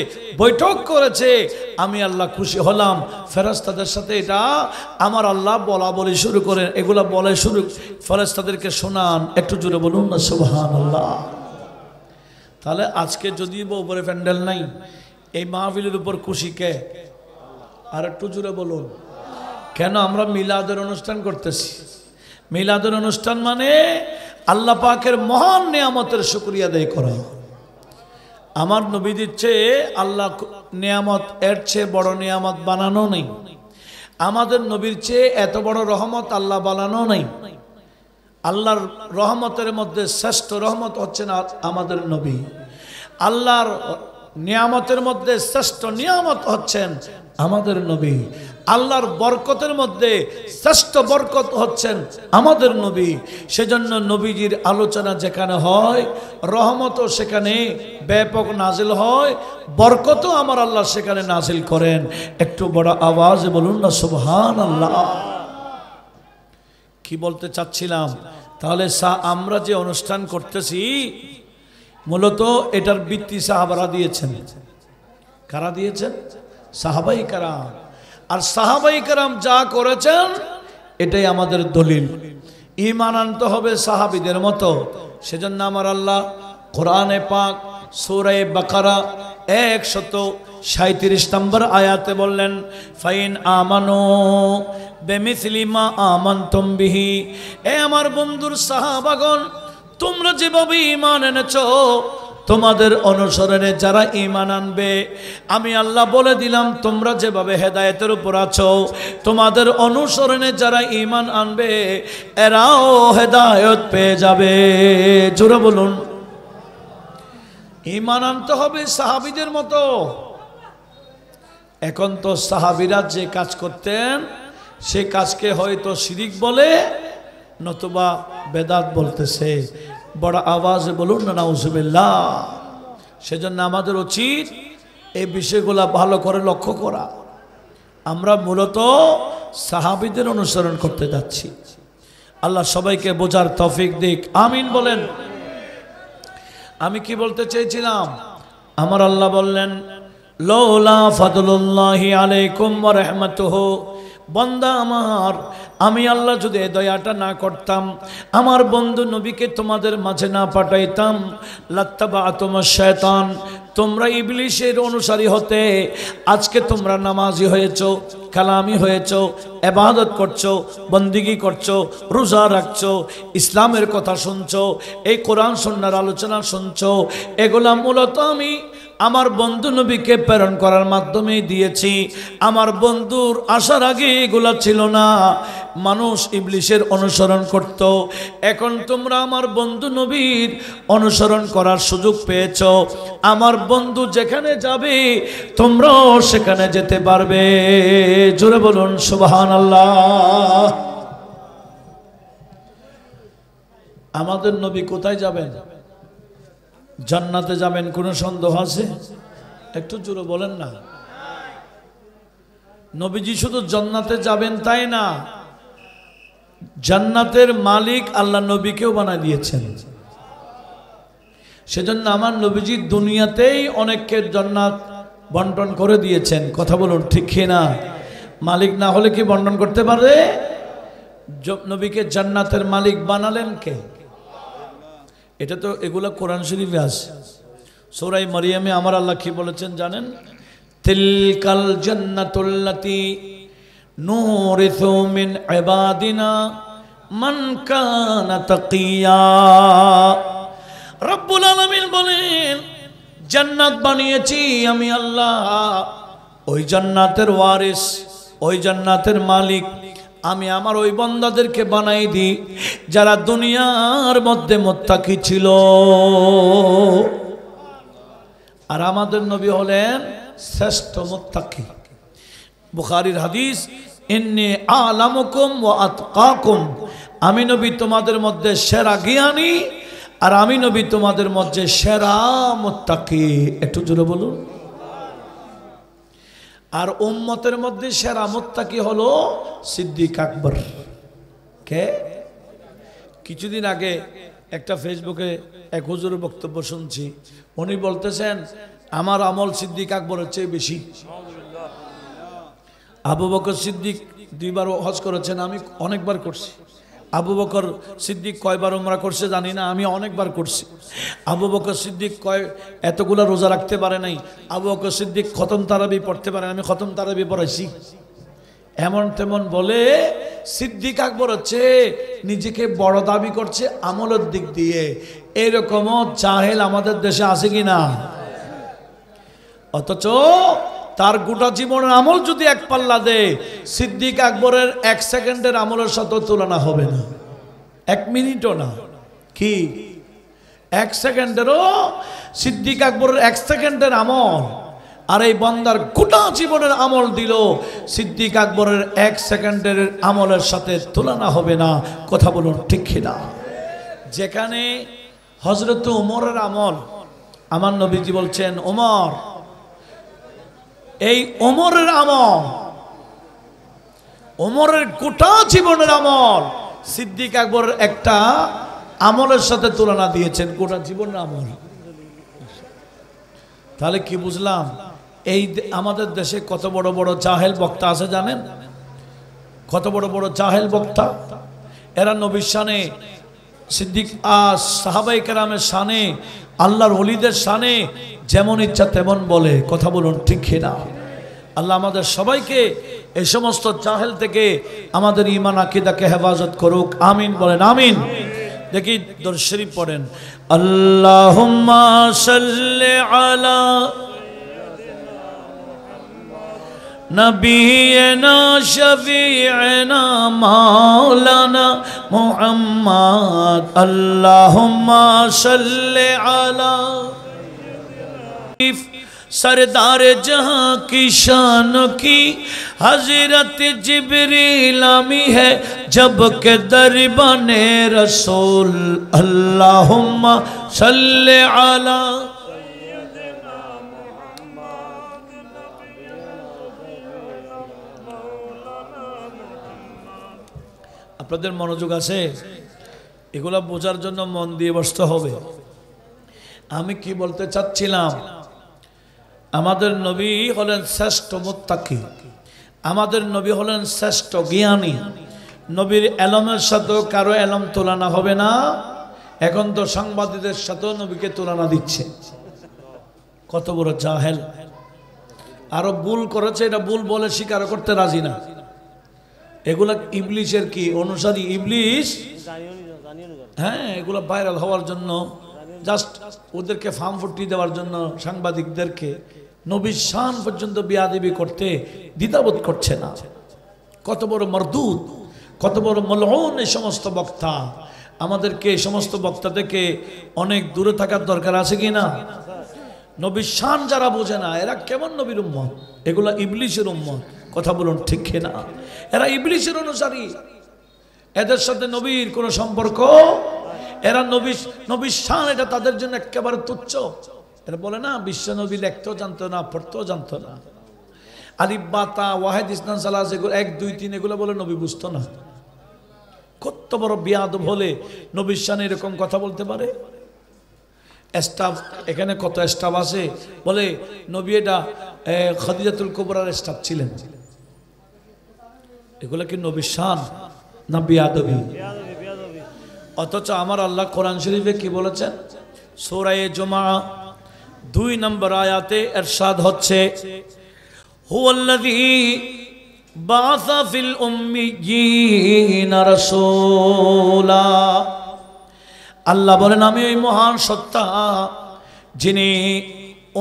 বৈঠক করেছে, আমি আল্লাহ খুশি হলাম। ফেরেশতাদের সাথে এটা আমার আল্লাহ বলা বলি শুরু করেন, এগুলা বলে শুরু, ফেরেশতাদেরকে শোনান। একটু জোরে বলুন না সুবহানাল্লাহ। তাহলে আজকে যদি উপরে প্যান্ডেল নাই, এই মাহফিলের উপর খুশি কে? আর একটু জোরে বলুন। কেন আমরা মিলাদের অনুষ্ঠান করতেছি? মিলাদের অনুষ্ঠান মানে আল্লাহ পাকের মহান নিয়ামতের শুকরিয়া আদায় করা। আমার নবী দিচ্ছে আল্লাহ নিয়ামত, এর চেয়ে বড় নিয়ামত বানানো নেই। আমাদের নবীর চেয়ে এত বড় রহমত আল্লাহ বানানো নেই। আল্লাহর রহমতের মধ্যে শ্রেষ্ঠ রহমত হচ্ছে না আমাদের নবী। আল্লাহর নিয়ামতের মধ্যে শ্রেষ্ঠ নিয়ামত হচ্ছেন আমাদের নবী। আল্লাহর বরকতের মধ্যে শ্রেষ্ঠ বরকত হচ্ছেন আমাদের নবী। সেজন্য নবীজির আলোচনা যেখানে হয়, রহমতও সেখানে ব্যাপক নাজিল হয়, বরকতও আমার আল্লাহ সেখানে নাজিল করেন। একটু বড় আওয়াজে বলুন না সুবহানাল্লাহ। কি বলতে চাচ্ছিলাম, তাহলে আমরা যে অনুষ্ঠান করতেছি মূলত এটার বৃত্তি সাহাবারা দিয়েছেন। কারা দিয়েছেন? সাহাবাই কারাম। আর সাহাবাই কারাম যা করেছেন এটাই আমাদের দলিল। ঈমান আনতে হবে সাহাবীদের মতো। সেজন্য আমার আল্লাহ কোরআনে পাক সূরা বাকারা 137 নম্বর আয়াতে বললেন, ফাইন আমানু বিমিসলি মা আমানতুম বিহি। এ আমার বন্ধুর সাহাবাগণ, তোমরা যেভাবে ঈমান এনেছো, তোমাদের অনুসরণে যারা ঈমান আনবে, আমি আল্লাহ বলে দিলাম তোমরা যেভাবে হেদায়েতের উপর আছো, তোমাদের অনুসরণে যারা ঈমান আনবে এরাও হেদায়েত পেয়ে যাবে। জোরে বলুন। ঈমান আনতে হবে সাহাবীদের মতো। এখন তো সাহাবীরা যে কাজ করতেন সে কাজকে হয়তো শিরিক বলে, নতুবা বেদাত বলতেছে। বড় আওয়াজে বলুন না নাউজুবিল্লাহ। সেজন্য আমাদের উচিত এই বিষয়গুলা ভালো করে লক্ষ্য করা। আমরা মূলত সাহাবীদের অনুসরণ করতে যাচ্ছি। আল্লাহ সবাইকে বোঝার তৌফিক দিক, আমিন বলেন। আমি কি বলতে চেয়েছিলাম, আমার আল্লাহ বললেন, লাউলা ফাদলুল্লাহি আলাইকুম ওয়া রাহমাতুহু। বান্দা আমার, আমি আল্লাহ যদি এই দয়াটা না করতাম, আমার বন্ধু নবীকে তোমাদের মাঝে না পাঠাইতাম, লাত্তাবাতুমাশ শায়তান, তোমরা ইবলিশের অনুসারী হতে। আজকে তোমরা নামাজি হয়েছো, কালামি হয়েছো, ইবাদত করছো, বন্দিগি করছো, রোজা রাখছো, ইসলামের কথা শুনছো, এই কোরআন সুন্নাহর আলোচনা শুনছো, এগুলা মূলত আমি আমার বন্ধু নবীকে প্রেরণ করার মাধ্যমে দিয়েছি। আমার বন্ধুর আসার আগে এগুলা ছিল না, মানুষ ইবলিশের অনুসরণ করত। এখন তোমরা আমার বন্ধু নবীর অনুসরণ করার সুযোগ পেয়েছ। আমার বন্ধু যেখানে যাবে তোমরাও সেখানে যেতে পারবে। জোরে বলুন সুবহানাল্লাহ। আমাদের নবী কোথায় যাবেন? জান্নাতে যাবেন, কোনো সন্দেহ আছে? একটু জোরে বলেন না। নবীজি শুধু জান্নাতে যাবেন তাই না, জান্নাতের মালিক আল্লাহ নবীকেও বানায় দিয়েছেন। সেজন্য আমার নবীজি দুনিয়াতেই অনেককে জান্নাত বন্টন করে দিয়েছেন। কথা বলুন ঠিক না? মালিক না হলে কি বন্টন করতে পারে? নবীকে জান্নাতের মালিক বানালেন কে? এটা তো এগুলা কোরআন শরীফে আছে। সূরা মারিয়ামে আমার আল্লাহ কি বলেছেন জানেন? তিলকাল জান্নাতুল্লাতী নুরিসু মিন ইবাদিনা মান কানা তাকিয়া। রব্বুল আলামিন বলেন, জান্নাত বানিয়েছি আমি আল্লাহ, ওই জান্নাতের ওয়ারিস, ওই জান্নাতের মালিক আমি আমার ওই বান্দাদেরকে বানাই দিই যারা দুনিয়ার মধ্যে মুত্তাকি ছিল। আর আমাদের নবী হলেন শ্রেষ্ঠ মুত্তাকি। বুখারীর হাদিস, ইন্নী আ'লামুকুম ওয়া আতকাকুম, আমি নবী তোমাদের মধ্যে সেরা জ্ঞানী, আর আমি নবী তোমাদের মধ্যে সেরা মুত্তাকি। একটু জোরে বলুন। আর উম্মতের মধ্যে সেরা মুত্তাকি হলো সিদ্দিক আকবর। কে? কিছুদিন আগে একটা ফেসবুকে এক হুজুরের বক্তব্য শুনছি, উনি বলতেছেন আমার আমল সিদ্দিক আকবরের চেয়ে বেশি। আবু বকর সিদ্দিক 2 বার হজ করেছেন, আমি অনেকবার করছি। আবু বকর সিদ্দিক কয়বার উমরা করছে জানি না, আমি অনেকবার করছি। আবু বকর সিদ্দিক এতগুলা রোজা রাখতে পারে নাই। আবু বকর সিদ্দিক খতম তারাবি পড়তে পারে, আমি খতম তারাবি পড়াইছি। এমন তেমন বলে সিদ্দিক আকবর হচ্ছে নিজেকে বড় দাবি করছে আমলের দিক দিয়ে। এরকমও জাহেল আমাদের দেশে আছে কিনা? অথচ তার গোটা জীবনের আমল যদি এক পাল্লা দেয়, সিদ্দিক আকবরের 1 সেকেন্ডের আমলের সাথে তুলনা হবে না, 1 মিনিটও না। কি এক সেকেন্ডেরও সিদ্দিক আকবরের এক সেকেন্ডের আমল আর এই বান্দার গোটা জীবনের আমল দিল সিদ্দিক আকবরের এক সেকেন্ডের আমলের সাথে তুলনা হবে না। কথা বলুন ঠিক কিনা? যেখানে হযরত ওমরের আমল, আমার নবীজি বলছেন ওমর, এই ওমরের আমল, ওমরের গোটা জীবনের আমল সিদ্দিক আকবরের একটা আমলের সাথে তুলনা দিয়েছেন, গোটা জীবনের আমল। তাহলে কি বুঝলাম? এই আমাদের দেশে কত বড় বড় জাহেল বক্তা আছে জানেন? কত বড় বড় জাহেল বক্তা। এরা নবীর শানে, সিদ্দিক সাহাবায়ে কেরামের শানে, আল্লাহর ওলিদের শানে যেমন ইচ্ছা তেমন বলে। কথা বলুন ঠিক কিনা? আল্লাহ আমাদের সবাইকে এই সমস্ত জাহেল থেকে আমাদের ঈমান আকীদাকে হেফাজত করুক। আমিন বলেন আমিন। দেখি দরুদ শরীফ পড়েন। আল্লাহুম্মা সাল্লি আলা নবিয়িনা শফিঈনা মাওলানা মুহাম্মদ। আল্লাহুম্মা সাল্লি আলা सरदार जहां की शान की हजरत जिब्रील आमी है जब के दरबाने रसूल। अल्लाहुम्मा सल्ले अला আপনাদের মনোযোগ আছে? এগুলা বোঝার জন্য মন দিয়ে বসতে হবে। আমি কি বলতে চাচ্ছিলাম, আমাদের নবী হলেন শ্রেষ্ঠ মুত্তাকি, আমাদের নবী হলেন শ্রেষ্ঠ জ্ঞানী। নবীর এলমের সাথেও কারো এলম তুলনা হবে না। এখন তো সাংবাদিকদের সাথেও নবীকে তুলনা দিচ্ছে। কত বড় জাহেল! আরো ভুল করেছে, এটা ভুল বলে স্বীকার করতে রাজি না। এগুলা ইবলিশের কি অনুসারী, ইবলিশ। হ্যাঁ, এগুলা ভাইরাল হওয়ার জন্য, জাস্ট ওদেরকে ফার্ম ফুটি দেওয়ার জন্য সাংবাদিকদেরকে নবীর শান পর্যন্ত বিয়াদবি করতে দ্বিধাবোধ করছে না। কত বড় মরদুদ, কত বড় মলউন এই সমস্ত বক্তা। আমাদেরকে এই সমস্ত বক্তা থেকে অনেক দূরে থাকার দরকার আছে কি না? নবীর শান যারা বোঝে না, এরা কেমন নবীর উম্মত? এগুলা ইবলিশের উম্মত। কথা বলুন ঠিক কিনা? এরা ইবলিশের অনুসারী, এদের সাথে নবীর কোনো সম্পর্ক। এরা নবীর শান, এটা তাদের জন্য একেবারে তুচ্ছ। এরা বলে না বিশ্ব নবী লিখতেও জানতো না, পড়তেও জানতো না। আলিফ বা তা ওয়াহিদ ইসনান সালাস এগুলো 1 2 3 এগুলো বলে নবী বুঝতো না। কত বড় বিয়াদব হলে নবীর শানে এরকম কথা বলতে পারে? স্টাফ এখানে কত স্টাফ আছে বলে নবী এটা খাদিজাতুল কুবরার স্টাফ ছিলেন। এগুলো কি নবীর শান না বিয়াদবি? অথচ আমার আল্লাহ কোরআন শরীফে কি বলেছেন? সূরা জুমা 2 নম্বর আয়াতে ইরশাদ হচ্ছে, হুয়াল্লাযী বাআসা ফিল উম্মিয়িনা রাসূলা। আল্লাহ বলেন আমি ওই মহান সত্তা যিনি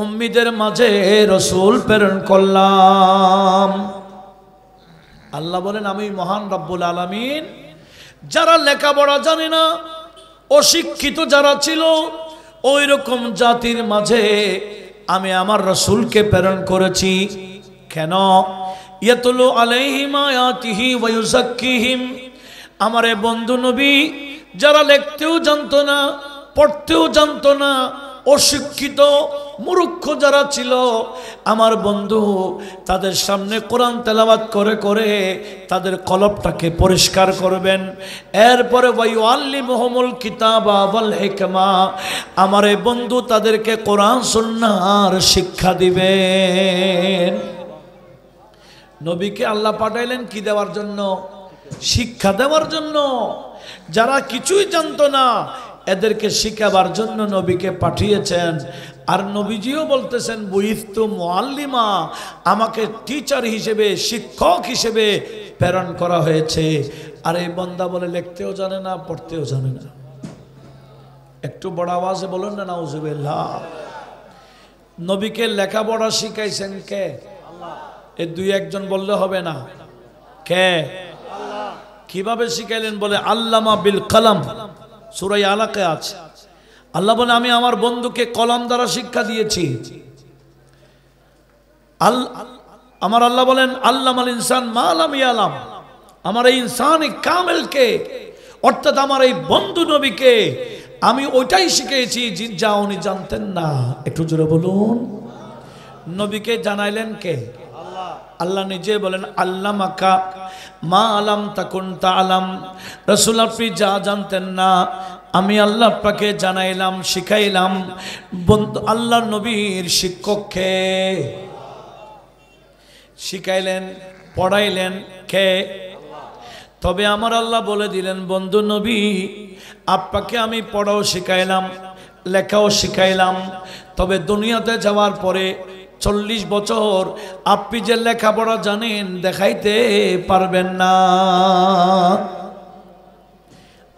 উম্মীদের মাঝে রাসূল প্রেরণ করলাম। আল্লাহ বলেন আমি মহান রব্বুল আলামিন, যারা লেখাপড়া জানে না, অশিক্ষিত যারা ছিল, ওই রকম জাতির মাঝে আমি আমার রাসূলকে প্রেরণ করেছি। কেন? ইয়াতুলু আলাইহিম আয়াতিহি ওয়া ইউযাক্কিহিম। আমারে বন্ধু নবী যারা লিখতেও জানতো না, পড়তেও জানতো না, অশিক্ষিত মূর্খ যারা ছিল, আমার বন্ধু তাদের সামনে কোরআন তেলাওয়াত করে করে তাদের কলবটাকে পরিষ্কার করবেন। এরপরে ওয়ায়ুআল্লিমুহুমুল কিতাবা ওয়াল হিকমা, আমার এই বন্ধু তাদেরকে কোরআন সুন্নাহর শিক্ষা দিবেন। নবীকে আল্লাহ পাঠাইলেন কি দেওয়ার জন্য? শিক্ষা দেওয়ার জন্য। যারা কিছুই জানতো না এদেরকে শিখাবার জন্য নবীকে পাঠিয়েছেন। আর নবীজিও বলতেছেন বুইস্তু মুআল্লিমা, আমাকে টিচার হিসেবে, শিক্ষক হিসেবে প্রেরণ করা হয়েছে। আর এই বান্দা বলে লিখতেও জানে না, পড়তেও জানে না। একটু বড় আওয়াজে বলুন না নাউজুবিল্লাহ। নবীকে লেখাপড়া শিখাইছেন কে? এই 2-1 জন বললে হবে না। কে? কিভাবে শিখাইলেন? বলে আল্লামা বিল কলম, সূরা আলাকে আছে। আল্লাহ বলে আমি আমার বন্ধুকে কলম দ্বারা শিক্ষা দিয়েছি। আমার আল্লাহ বলেন আল্লামাল ইনসান মা লাম ইয়ালাম, আমার এই ইনসানে কামেলকে অর্থাৎ আমার এই বন্ধু নবীকে আমি ওইটাই শিখিয়েছি যা উনি জানতেন না। একটু জোরে বলুন। নবীকে জানাইলেন কে? আল্লাহ নিজে বলেন আল্লামাকা মা আলাম তাকুন তাআলাম। রাসূল আপনি যা জানতেন না আমি আল্লাহ আপনাকে জানাইলাম, শিখাইলাম। বন্ধু আল্লাহর নবীর শিক্ষককে শিখাইলেন, পড়াইলেন কে? তবে আমার আল্লাহ বলে দিলেন বন্ধু নবী আপনাকে আমি পড়াও শিখাইলাম, লেখাও শিখাইলাম, তবে দুনিয়াতে যাওয়ার পরে 40 বছর আপনি যে লেখাপড়া জানেন দেখাইতে পারবেন না।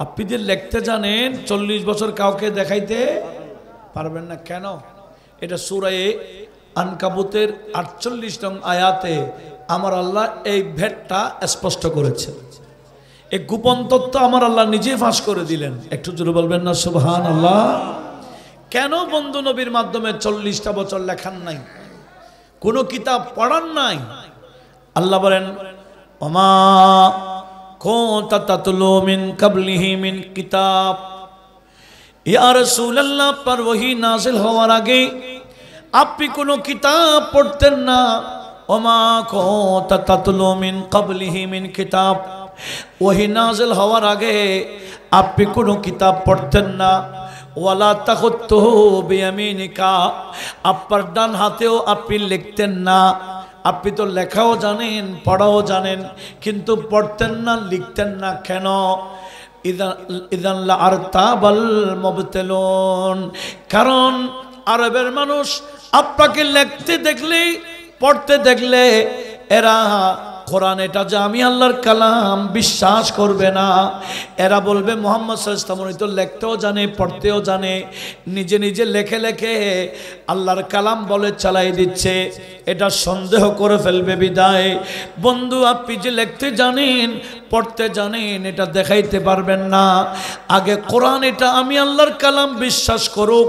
আপনি যে লিখতে জানেন 40 বছর কাউকে দেখাইতে পারবেন না। কেন? এটা সূরা আনকাবুতের 48 নং আয়াতে আমার আল্লাহ এই ভেদটা স্পষ্ট করেছে। এই গোপন তত্ত্ব আমার আল্লাহ নিজে ফাঁস করে দিলেন। একটু জোরে বলবেন না সুবহানাল্লাহ। কেন বন্ধু নবীর মাধ্যমে 40টা বছর লেখান নাই, কোনো কিতাব পড়ান নাই? আল্লাহ বলেন ওমা কুনতা তাতলু মিন ক্বাবলিহি মিন কিতাব। ইয়া রাসূলুল্লাহ পর ওহী নাযিল হওয়ার আগে আপনি কোনো কিতাব পড়তেন না। ওমা কুনতা তাতলু মিন ক্বাবলিহি মিন কিতাব, ওহী নাযিল হওয়ার আগে আপনি কোনো কিতাব পড়তেন না। ওয়ালা তাখুতুহু বিয়ামিনিকা, আপনার ডান হাতেও আপনি লিখতেন না। আপনি তো লেখাও জানেন পড়াও জানেন কিন্তু পড়তেন না, লিখতেন না। কেন? ইযান লা আরতাবাল মুবতিলুন, কারণ আরবের মানুষ আপনাকে লিখতে দেখলে পড়তে দেখলে এরা কোরআন এটা যে আমি আল্লাহর কালাম বিশ্বাস করবে না। এরা বলবে মুহাম্মদ সাল্লাল্লাহু আলাইহি ওয়াসাল্লাম তো লিখতেও জানে পড়তেও জানে, নিজে নিজে লেখে লেখে আল্লাহর কালাম বলে চালাই দিচ্ছে। এটা সন্দেহ করে ফেলবে। বিদায় বন্ধু আপনি যে লিখতে জানেন পড়তে জানেন এটা দেখাইতে পারবেন না। আগে কোরআন এটা আমি আল্লাহর কালাম বিশ্বাস করুক,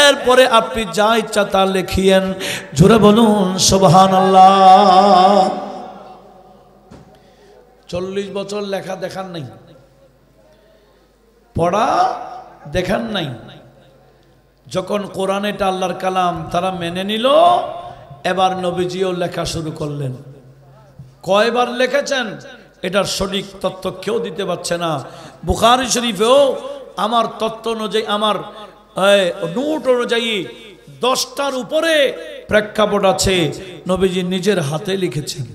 এরপরে আপনি যা ইচ্ছা তা লিখিয়েন। জোরে বলুন সুবহানাল্লাহ। 40 বছর লেখা দেখান নাই, পড়া দেখান নাই। যখন কোরআন এটা আল্লাহর কালাম তারা মেনে নিল, এবার নবীজিও লেখা শুরু করলেন। কয়বার লিখেছেন এটার সঠিক তথ্য কেউ দিতে পারছে না। বুখারী শরীফেও আমার তথ্য অনুযায়ী, আমার নোট অনুযায়ী 10টার উপরে প্রেক্ষাপট আছে নবীজি নিজের হাতে লিখেছেন।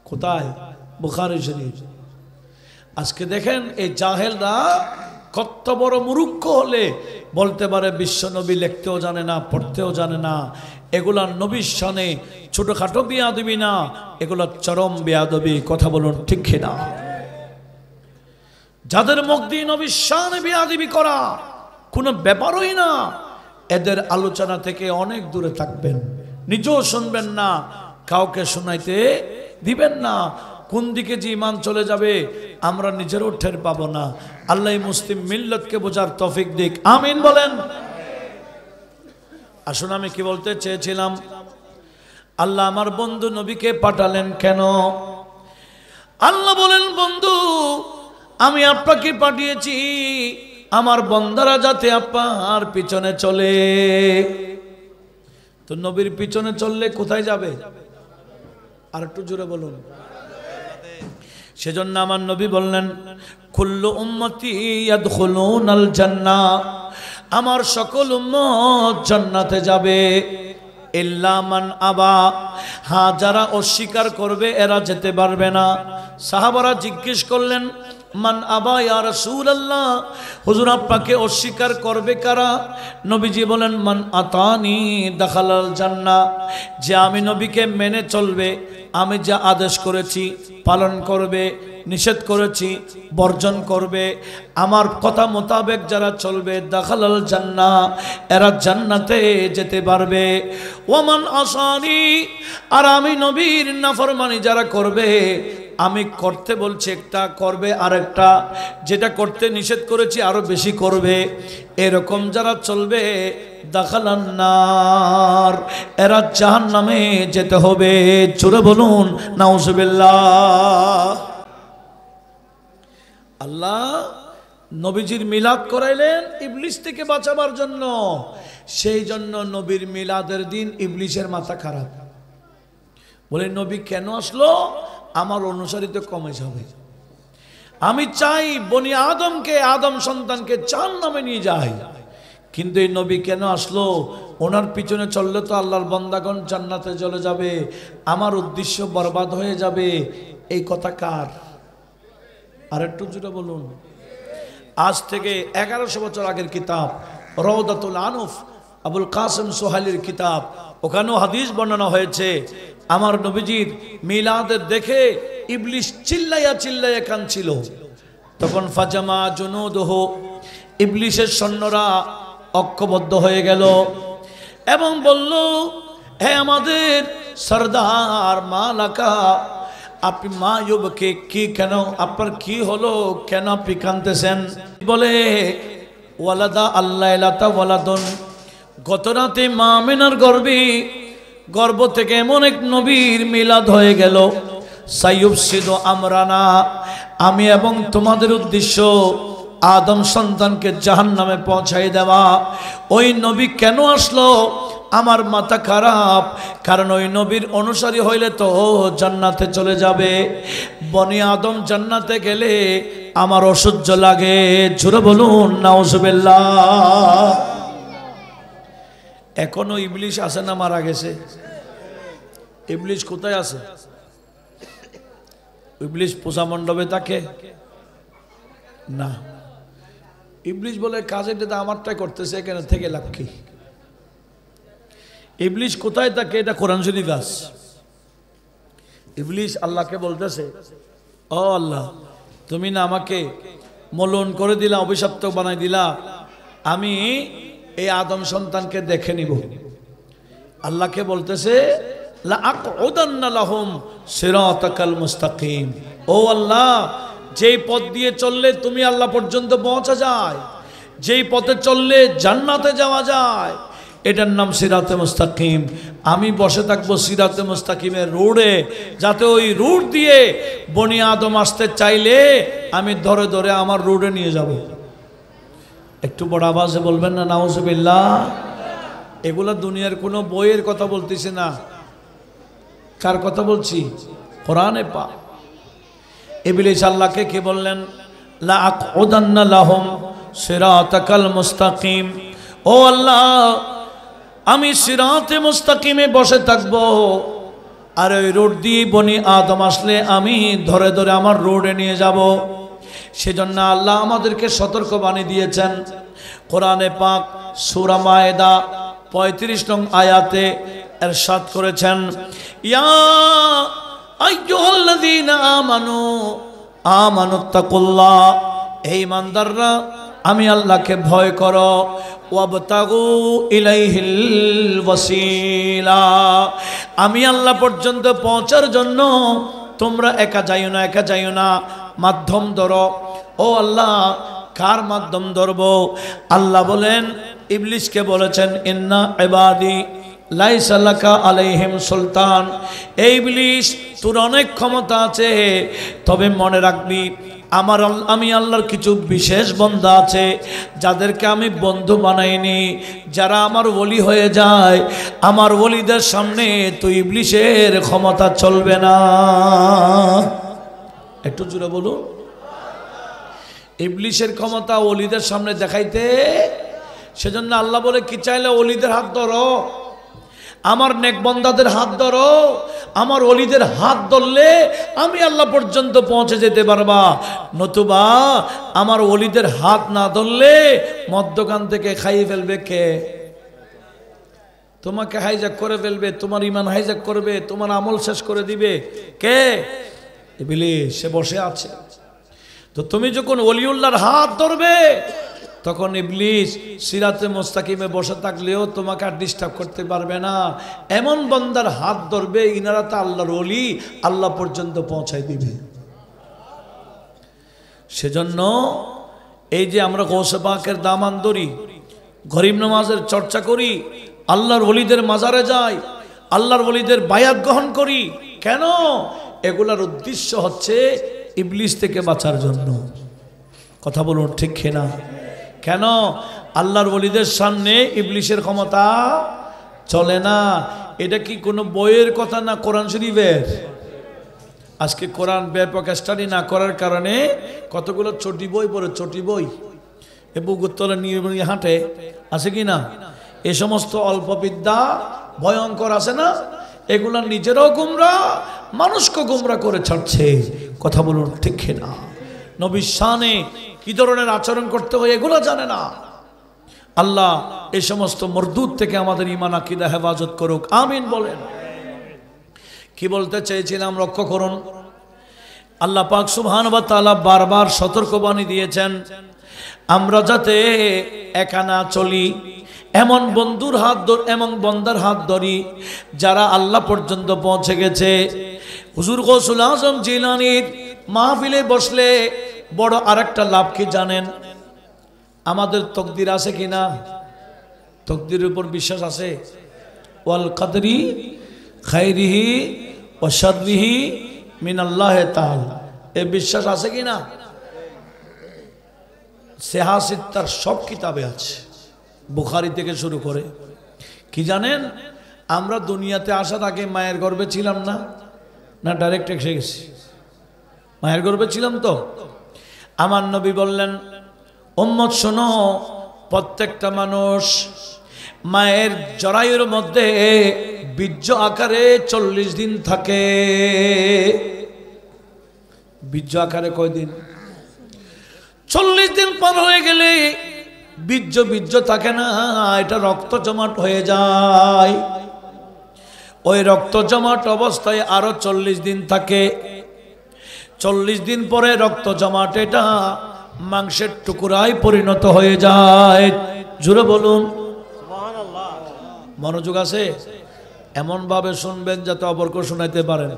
কোথায়? বুখারী শরীফ। আজকে দেখেন এই জাহেলরা কত বড় মূর্খ হলে বলতে পারে বিশ্ব নবী লিখতেও জানে না পড়তেও জানে না। এগুলা নবীর শানে ছোটখাটো বেয়াদবি না, এগুলা চরম বেয়াদবি। কথা বলুন ঠিক কিনা? যাদের মুখ দিয়ে নবীর শানে বেয়াদবি করা কোনো ব্যাপারই না, এদের আলোচনা থেকে অনেক দূরে থাকবেন। নিজেও শুনবেন না, কাউকে শোনাইতে দিবেন না। কোন দিকে যে ইমান চলে যাবে আমরা নিজেরও টের পাবো না। আল্লাহ মুসলিম মিল্লাতকে বোঝার তৌফিক দিক, আমিন বলেন। আসুন, আমি কি বলতে চেয়েছিলাম, আল্লাহ আমার বন্ধু নবীকে পাঠালেন কেন? আল্লাহ বলেন বন্ধু আমি আপনাকে পাঠিয়েছি আমার বান্দারা যাতে আপনার পিছনে চলে। তো নবীর পিছনে চললে কোথায় যাবে? আর একটু জোরে বলুন। সেজন্য আমার নবী বললেন কুল্লু উম্মতি ইয়াদখুলুনাল জান্নাহ, আমার সকল উম্মত জান্নাতে যাবে ইল্লা মান আবা, হ্যাঁ যারা অস্বীকার করবে এরা যেতে পারবে না। সাহাবারা জিজ্ঞেস করলেন মান আবা ইয়া রাসূলুল্লাহ, হুজুর আপনাকে অস্বীকার করবে কারা? নবীজি বলেন মান আতানি দাখালাল জান্নাহ, যে আমি নবীকে মেনে চলবে, আমি যা আদেশ করেছি পালন করবে, নিষেধ করেছি বর্জন করবে, আমার কথা মোতাবেক যারা চলবে দাখালাল জান্নাহ, এরা জান্নাতে যেতে পারবে। ওমান আসানি, আর আমি নবীর নাফরমানি যারা করবে আমি করতে বলছি একটা, করবে আরেকটা, যেটা করতে নিষেধ করেছি আরো বেশি করবে। এরকম যারা চলবে দাখালান নার, এরা জাহান্নামে যেতে হবে। জোরে বলুন নাউজুবিল্লাহ। আল্লাহ নবীজির মিলাদ করাইলেন ইবলিস থেকে বাঁচাবার জন্য। সেই জন্য নবীর মিলাদের দিন ইবলিসের মাথা খারাপ, বলে নবী কেন আসলো, আমার অনুসারী তো কমে যাবে। আমি চাই বনি আদমকে, আদম সন্তানকে জাহান্নামে নিয়ে যাই, কিন্তু এই নবী কেন আসলো, ওনার পিছনে চললে তো আল্লাহর বান্দাগণ জান্নাতে চলে যাবে, আমার উদ্দেশ্য বরবাদ হয়ে যাবে। এই কথা কার? আর একটু জোরে বলুন। আজ থেকে 1100 বছর আগের কিতাব রওদাতুল আনুফ, আবুল কাসেম সোহাইলির কিতাব, ওখানেও হাদিস বর্ণনা হয়েছে। আমার নবীজির মিলাদের দেখে ইবলিস চিল্লাইয়া চিল্লাইয়া কাঁদছিল। তখন ফাজামা জুনুদুহ, ইবলিসের সৈন্যরা ঐক্যবদ্ধ হয়ে গেল এবং বলল, হে আমাদের সরদার মালাকা, আপনি মা ইউবকে কি, কেন আপনার কি হলো, কেন আপনি কাঁদতেছেন? বলে ওয়ালাদা আল্লাহ লাতা ওয়ালাদন, গত রাতে মা আমিনার গর্ভ থেকে এমন এক নবীর মিলাদ হয়ে গেল। সাইয়ুফসিদু আমরানা, আমি এবং তোমাদের উদ্দেশ্য আদম সন্তানকে জাহান্নামে পৌঁছাই দেওয়া। ওই নবী কেন আসলো? আমার মাথা খারাপ, কারণ ওই নবীর অনুসারী হইলে তো জান্নাতে চলে যাবে। বনি আদম জান্নাতে গেলে আমার অসহ্য লাগে। জোরে বলুন নাউজুবিল্লাহ। এখনো ইবলিস আছে না মারা গেছে? ইবলিস কোথায় আছে? ইবলিস পূজা মণ্ডপে থাকে না। ইবলিস বলে কাজের যেটা আমারটাই করতেছে, এখানে থেকে লাভ কি? ইবলিস কোথায় থাকে? এটা কোরআন শরীফ আছে। ইবলিস আল্লাহকে বলতেছে, ও আল্লাহ, তুমি না আমাকে মলন করে দিলা, অভিশপ্ত বানাই দিলা, আমি এই আদম সন্তানকে দেখে নিব। আল্লাহকে বলতেছে, লাআকউদান্না লাহুম সিরাতাকাল মুস্তাকিম, ও আল্লাহ, যেই পথ দিয়ে চললে তুমি আল্লাহ পর্যন্ত পৌঁছা যায়, যেই পথে চললে জান্নাতে যাওয়া যায়, এটার নাম সিরাতে মুস্তাকিম। আমি বসে থাকবো সিরাতে মুস্তাকিমের রোডে, যাতে ওই রোড দিয়ে বনি আদম আসতে চাইলে আমি ধরে ধরে আমার রোডে নিয়ে যাব। একটু বড় আওয়াজে বলবেন না নাউজুবিল্লাহ। এগুলা দুনিয়ার কোনো বইয়ের কথা বলতেছি না, কার কথা বলছি? কোরআনে পাক। ইবলিস আল্লাহকে কি বললেন? লাআকউদান্না লাহুম সিরাতাকাল মুস্তাকিম, ও আল্লাহ, আমি সিরাতে মুস্তাকিমে বসে থাকবো, আর ওই রোড দিয়ে বনি আদম আসলে আমি ধরে ধরে আমার রোডে নিয়ে যাব। সেজন্য আল্লাহ আমাদেরকে সতর্ক বানিয়ে দিয়েছেন। কোরআনে পাক সূরা মায়েদা 35 নং আয়াতে ইরশাদ করেছেন, ইয়া আইয়ুহাল্লাযীনা আমানু আমানুত্তাকুল্লাহ, এই ইমানদাররা আমি আল্লাহকে ভয় করো, ওয়াবতাগু ইলাইহিল ওয়াসিলা, আমি আল্লাহ পর্যন্ত পৌঁছার জন্য তোমরা একা যাইও না, একা যাইও না, মাধ্যম ধরো। ও আল্লাহ, কার মাধ্যম ধরবো? আল্লাহ বলেন, ইবলিসকে বলেছেন, ইন্না ইবাদি লাইসা লাকা আলাইহিম সুলতান, এই ইবলিস তোর অনেক ক্ষমতা আছে, তবে মনে রাখবি আমি আল্লাহর কিছু বিশেষ বান্দা আছে যাদেরকে আমি বন্ধু বানাইনি, যারা আমার ওলি হয়ে যায়, আমার ওলিদের সামনে তুই ইবলিসের ক্ষমতা চলবে না। একটু জোরে বলুন। ইবলিসের ক্ষমতা ওলিদের সামনে দেখাইতে, সেজন্য আল্লাহ বলে কি চাইলে ওলিদের হাত ধরো, আমার নেক বান্দাদের হাত ধরো, আমার ওলিদের হাত ধরলে আমি আল্লাহ পর্যন্ত পৌঁছে যেতে পারবা, নতুবা আমার ওলিদের হাত না ধরলে মদ্যপান থেকে খাইয়ে ফেলবে কে? তোমাকে হাইজ্যাক করে ফেলবে, তোমার ঈমান হাইজ্যাক করবে, তোমার আমল শেষ করে দিবে কে? ইবলিস, সে বসে আছে। তো তুমি যখন ওলিউল্লাহর হাত ধরবে, তখন ইবলিস সিরাতে মুস্তাকিমে বসে থাকলেও তোমাকে আর ডিস্টার্ব করতে পারবে না। এমন বান্দার হাত ধরবে, ইনারা তো আল্লাহর ওলি, আল্লাহ পর্যন্ত পৌঁছায় দিবে। সেজন্য এই যে আমরা গৌসে পাকের দামান ধরি, গরিব নামাজের চর্চা করি, আল্লাহর ওলিদের মাজারে যাই, আল্লাহর ওলিদের বায়াত গ্রহণ করি, কেন? এগুলার উদ্দেশ্য হচ্ছে ইবলিস থেকে বাঁচার জন্য। কথা বলুন ঠিক কিনা? কেন? আল্লাহর ওলিদের সামনে ইবলিসের ক্ষমতা চলে না। এটা কি কোনো বইয়ের কথা না, কোরআন শরীফের। আজকে কোরআন ব্যাপক স্টাডি না করার কারণে কতগুলো চটি বই পড়ে, চটি বই এ বুকুত্তরে নিয়ে হাঁটে, আছে কি না? এ সমস্ত অল্প বিদ্যা ভয়ঙ্কর আছে না, এগুলা নিজেরাও গুমরা, মানুষকে গুমরা করে ছাড়ছে। কথা বলুন ঠিক কিনা? নবীর শানে কি ধরনের আচরণ করতে হয় এগুলো জানে না। আল্লাহ এই সমস্ত মরদুদ থেকে আমাদের ঈমান আকীদা হেফাজত করুক, আমিন বলেন। কি বলতে চেয়েছিলাম লক্ষ্য করুন। আল্লাহ পাক সুবহানাহু ওয়া তাআলা বারবার সতর্কবাণী দিয়েছেন আমরা যাতে একা না চলি, এমন বন্ধুর হাত ধর, এমন বন্দার হাত ধরি যারা আল্লাহ পর্যন্ত পৌঁছে গেছে। হুজুর গৌসুল আজম জিলানীর মাহফিলে বসলে বড় আরেকটা লাভ কি জানেন? আমাদের তকদির আছে কিনা? তকদিরের উপর বিশ্বাস আছে? ওয়াল কদরি খাইরিহি ওয়া শাররিহি মিনাল্লাহি তাআলা, এই বিশ্বাস আছে কিনা? সিহাসিত্তার সব কিতাবে আছে, বুখারী থেকে শুরু করে। কি জানেন? আমরা দুনিয়াতে আসার আগে মায়ের গর্ভে ছিলাম না? না ডাইরেক্ট এসে গেছি? মায়ের গর্ভে ছিলাম তো। আমার নবী বললেন, উম্মত শোনো, প্রত্যেকটা মানুষ মায়ের জরায়ুর মধ্যে বীর্য আকারে 40 দিন থাকে। বীর্য আকারে কয়দিন? 40 দিন পার হয়ে গেলে বীর্য থাকে না, এটা রক্ত জমাট হয়ে যায়। ওই রক্ত জমাট অবস্থায় আরো 40 দিন থাকে। 40 দিন পরে রক্ত জমাট এটা মাংসের টুকরায় পরিণত হয়ে যায়। জোরে বলুন সুবহানাল্লাহ। মনোযোগ আছে? এমন ভাবে শুনবেন যাতে অপরকে শোনাইতে পারেন।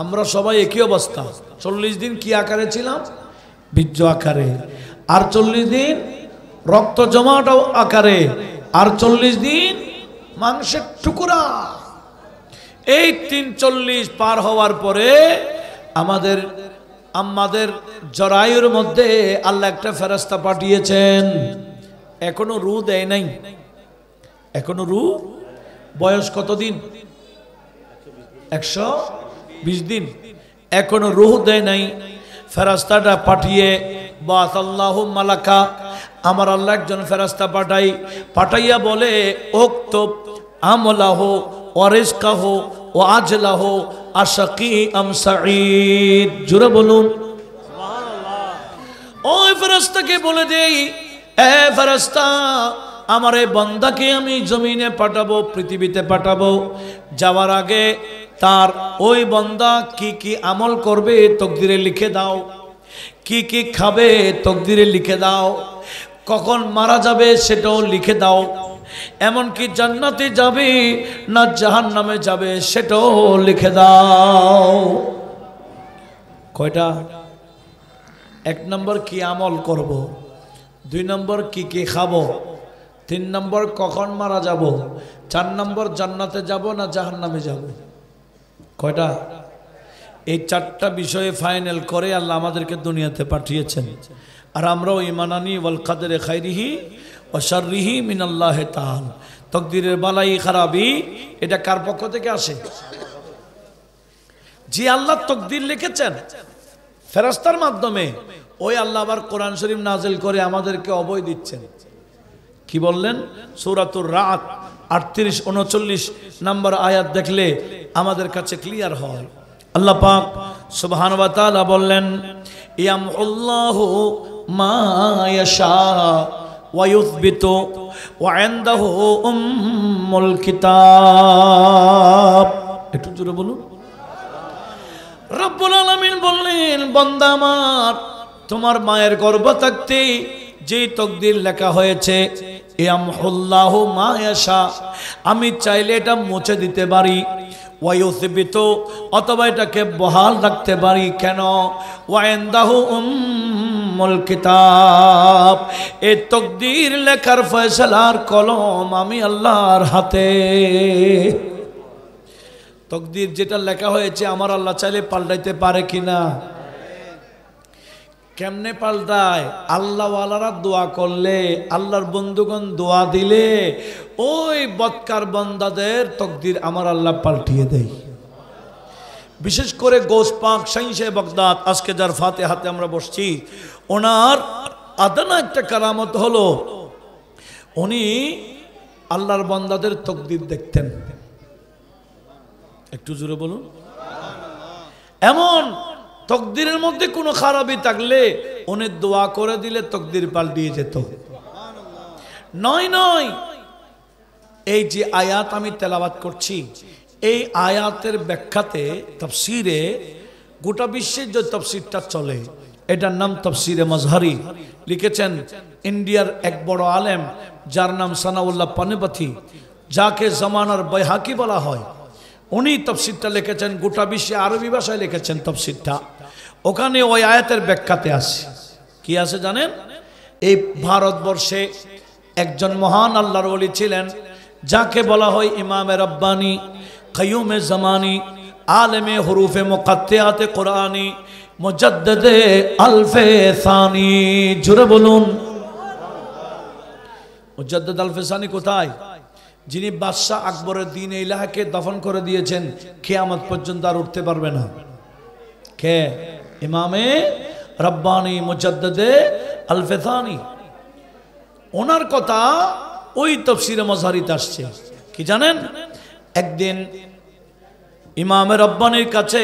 আমরা সবাই একই অবস্থা। 40 দিন কি আকারে ছিলাম? বীর্য আকারে। আর 40 দিন রক্ত জমাট আকারে, আর 40 দিন মাংসের টুকরা। এই 40 পার হওয়ার পরে আমাদের জরায়ুর মধ্যে আল্লাহ একটা ফেরেশতা পাঠিয়েছেন। এখনো রূহ দেয় নাই, এখনো রূহ। বয়স কতদিন? 120 দিন। এখনো রূহ দেয় নাই। ফেরেশতাটা পাঠিয়ে বাতাল্লাহু মালাকা, আমার আল্লাহ একজন ফেরেশতা পাঠাইয়া বলে, উক্তুব আমলাহু ওয়া রিজকাহু ওয়া আজলাহু আশাকি আম সাঈদ। জোরে বলুন সুবহানাল্লাহ। ওই ফেরেশতাকে বলে দেই, এ ফেরেশতা, আমার এই বান্দাকে আমি জমিনে পাঠাবো, পৃথিবীতে পাঠাবো। যাওয়ার আগে তার ওই বান্দা কি কি আমল করবে তকদিরে লিখে দাও, কি কি খাবে তকদিরে লিখে দাও, কখন মারা যাবে সেটাও লিখে দাও, এমনকি জান্নাতে যাবে না জাহান্নামে যাবে সেটাও লিখে দাও। কয়টা? 1 নম্বর কি আমল করব, 2 নম্বর কি কি খাবো, 3 নম্বর কখন মারা যাব, 4 নম্বর জান্নাতে যাব না জাহান্নামে যাব। কয়টা? এই 4টা বিষয়ে ফাইনাল করে আল্লাহ আমাদেরকে দুনিয়াতে পাঠিয়েছেন। আর আমরাও ঈমান আনি ওয়াল কদরে খাইরিহি ওয়া শাররিহি মিনাল্লাহি তাআলা। তাকদীরের বালাই খারাপি এটা কার পক্ষ থেকে আসে? যে আল্লাহ তাকদীর লিখেছেন ফেরেশতার মাধ্যমে, ওই আল্লাহ আবার কোরআন শরীফ নাজিল করে আমাদেরকে অভয় দিচ্ছেন। কি বললেন? সূরাতুর রাত 38-39 নম্বর আয়াত দেখলে আমাদের কাছে ক্লিয়ার হয়। আল্লাহ পাক সুবহানাহু ওয়া তাআলা বললেন, ইয়ামহুল্লাহু মা ইয়াশা ওয়া ইউথবিতু ওয়া ইনদাহু উম্মুল কিতাব। একটু জোরে বলুন। রব্বুল আলামিন বললেন, বান্দা আমার, তোমার মায়ের গর্ভে থাকতে যেই তাকদীর লেখা হয়েছে, ইয়ামহুল্লাহু মা ইয়াশা, আমি চাইলে এটা মুছে দিতে পারি। ওয়ায়ুসবিতু, অথবা এটাকে বহাল রাখতে পারি কেন? ওয়াইন্দাহু উম্মুল কিতাব, এই তকদির লেখার ফয়সালার কলম আমি আল্লাহর হাতে। তকদির যেটা লেখা হয়েছে আমার আল্লাহ চাইলে পাল্টাইতে পারে কিনা? কেমনে পাল্টায়? আল্লাহওয়ালারা দোয়া করলে, আল্লাহর বন্ধুগণ দোয়া দিলে ওই বদকার বান্দাদের তকদির আমার আল্লাহ পাল্টিয়ে দেয়। বিশেষ করে গৌস পাক শাইখে বাগদাদ, আজকে যার ফাতিহাতে আমরা বসছি, ওনার আদানা একটা কারামত হলো উনি আল্লাহর বান্দাদের তকদির দেখতেন। একটু জোরে বলুন। এমন তকদিরের মধ্যে কোনো খারাপই থাকলে উনি দোয়া করে দিলে তকদির পাল্টিয়ে যেত। নয় নয়, এই যে আয়াত আমি তেলাওয়াত করছি, এই আয়াতের ব্যাখ্যাতে তাফসিরে গোটা বিশ্বের যে তাফসিরটা চলে, এটার নাম তাফসিরে মাজহারি। লিখেছেন ইন্ডিয়ার এক বড় আলেম যার নাম সানাউল্লাহ পানিপথি, যাকে জামানার বাইহাকি বলা হয়। উনি তাফসিরটা লিখেছেন, গোটা বিশ্বে আরবি ভাষায় লিখেছেন তাফসিরটা। ওখানে ওই আয়াতের ব্যাখ্যাতে আছে, কি আছে জানেন? এই ভারতবর্ষে একজন মহান আল্লাহর ওলি ছিলেন, যাকে বলা হয় ইমামে রব্বানি, কাইয়ুমে জামানি, আলেমে হুরুফে মুকাত্তায়াতে কুরআনি, মুজাদ্দিদে আলফে সানি। জোরে বলুন। মুজাদ্দিদ আলফে সানি কোথায়? যিনি বাদশাহ আকবরের দিন এই ইলাহাকে দফন করে দিয়েছেন, কিয়ামত পর্যন্ত আর উঠতে পারবে না। কে? ইমামে রব্বানি মুজাদ্দিদে আলফে সানি। ওনার কথা ওই তাফসিরে মাজহারিতে আসছে। কি জানেন? একদিন ইমামে রব্বানির কাছে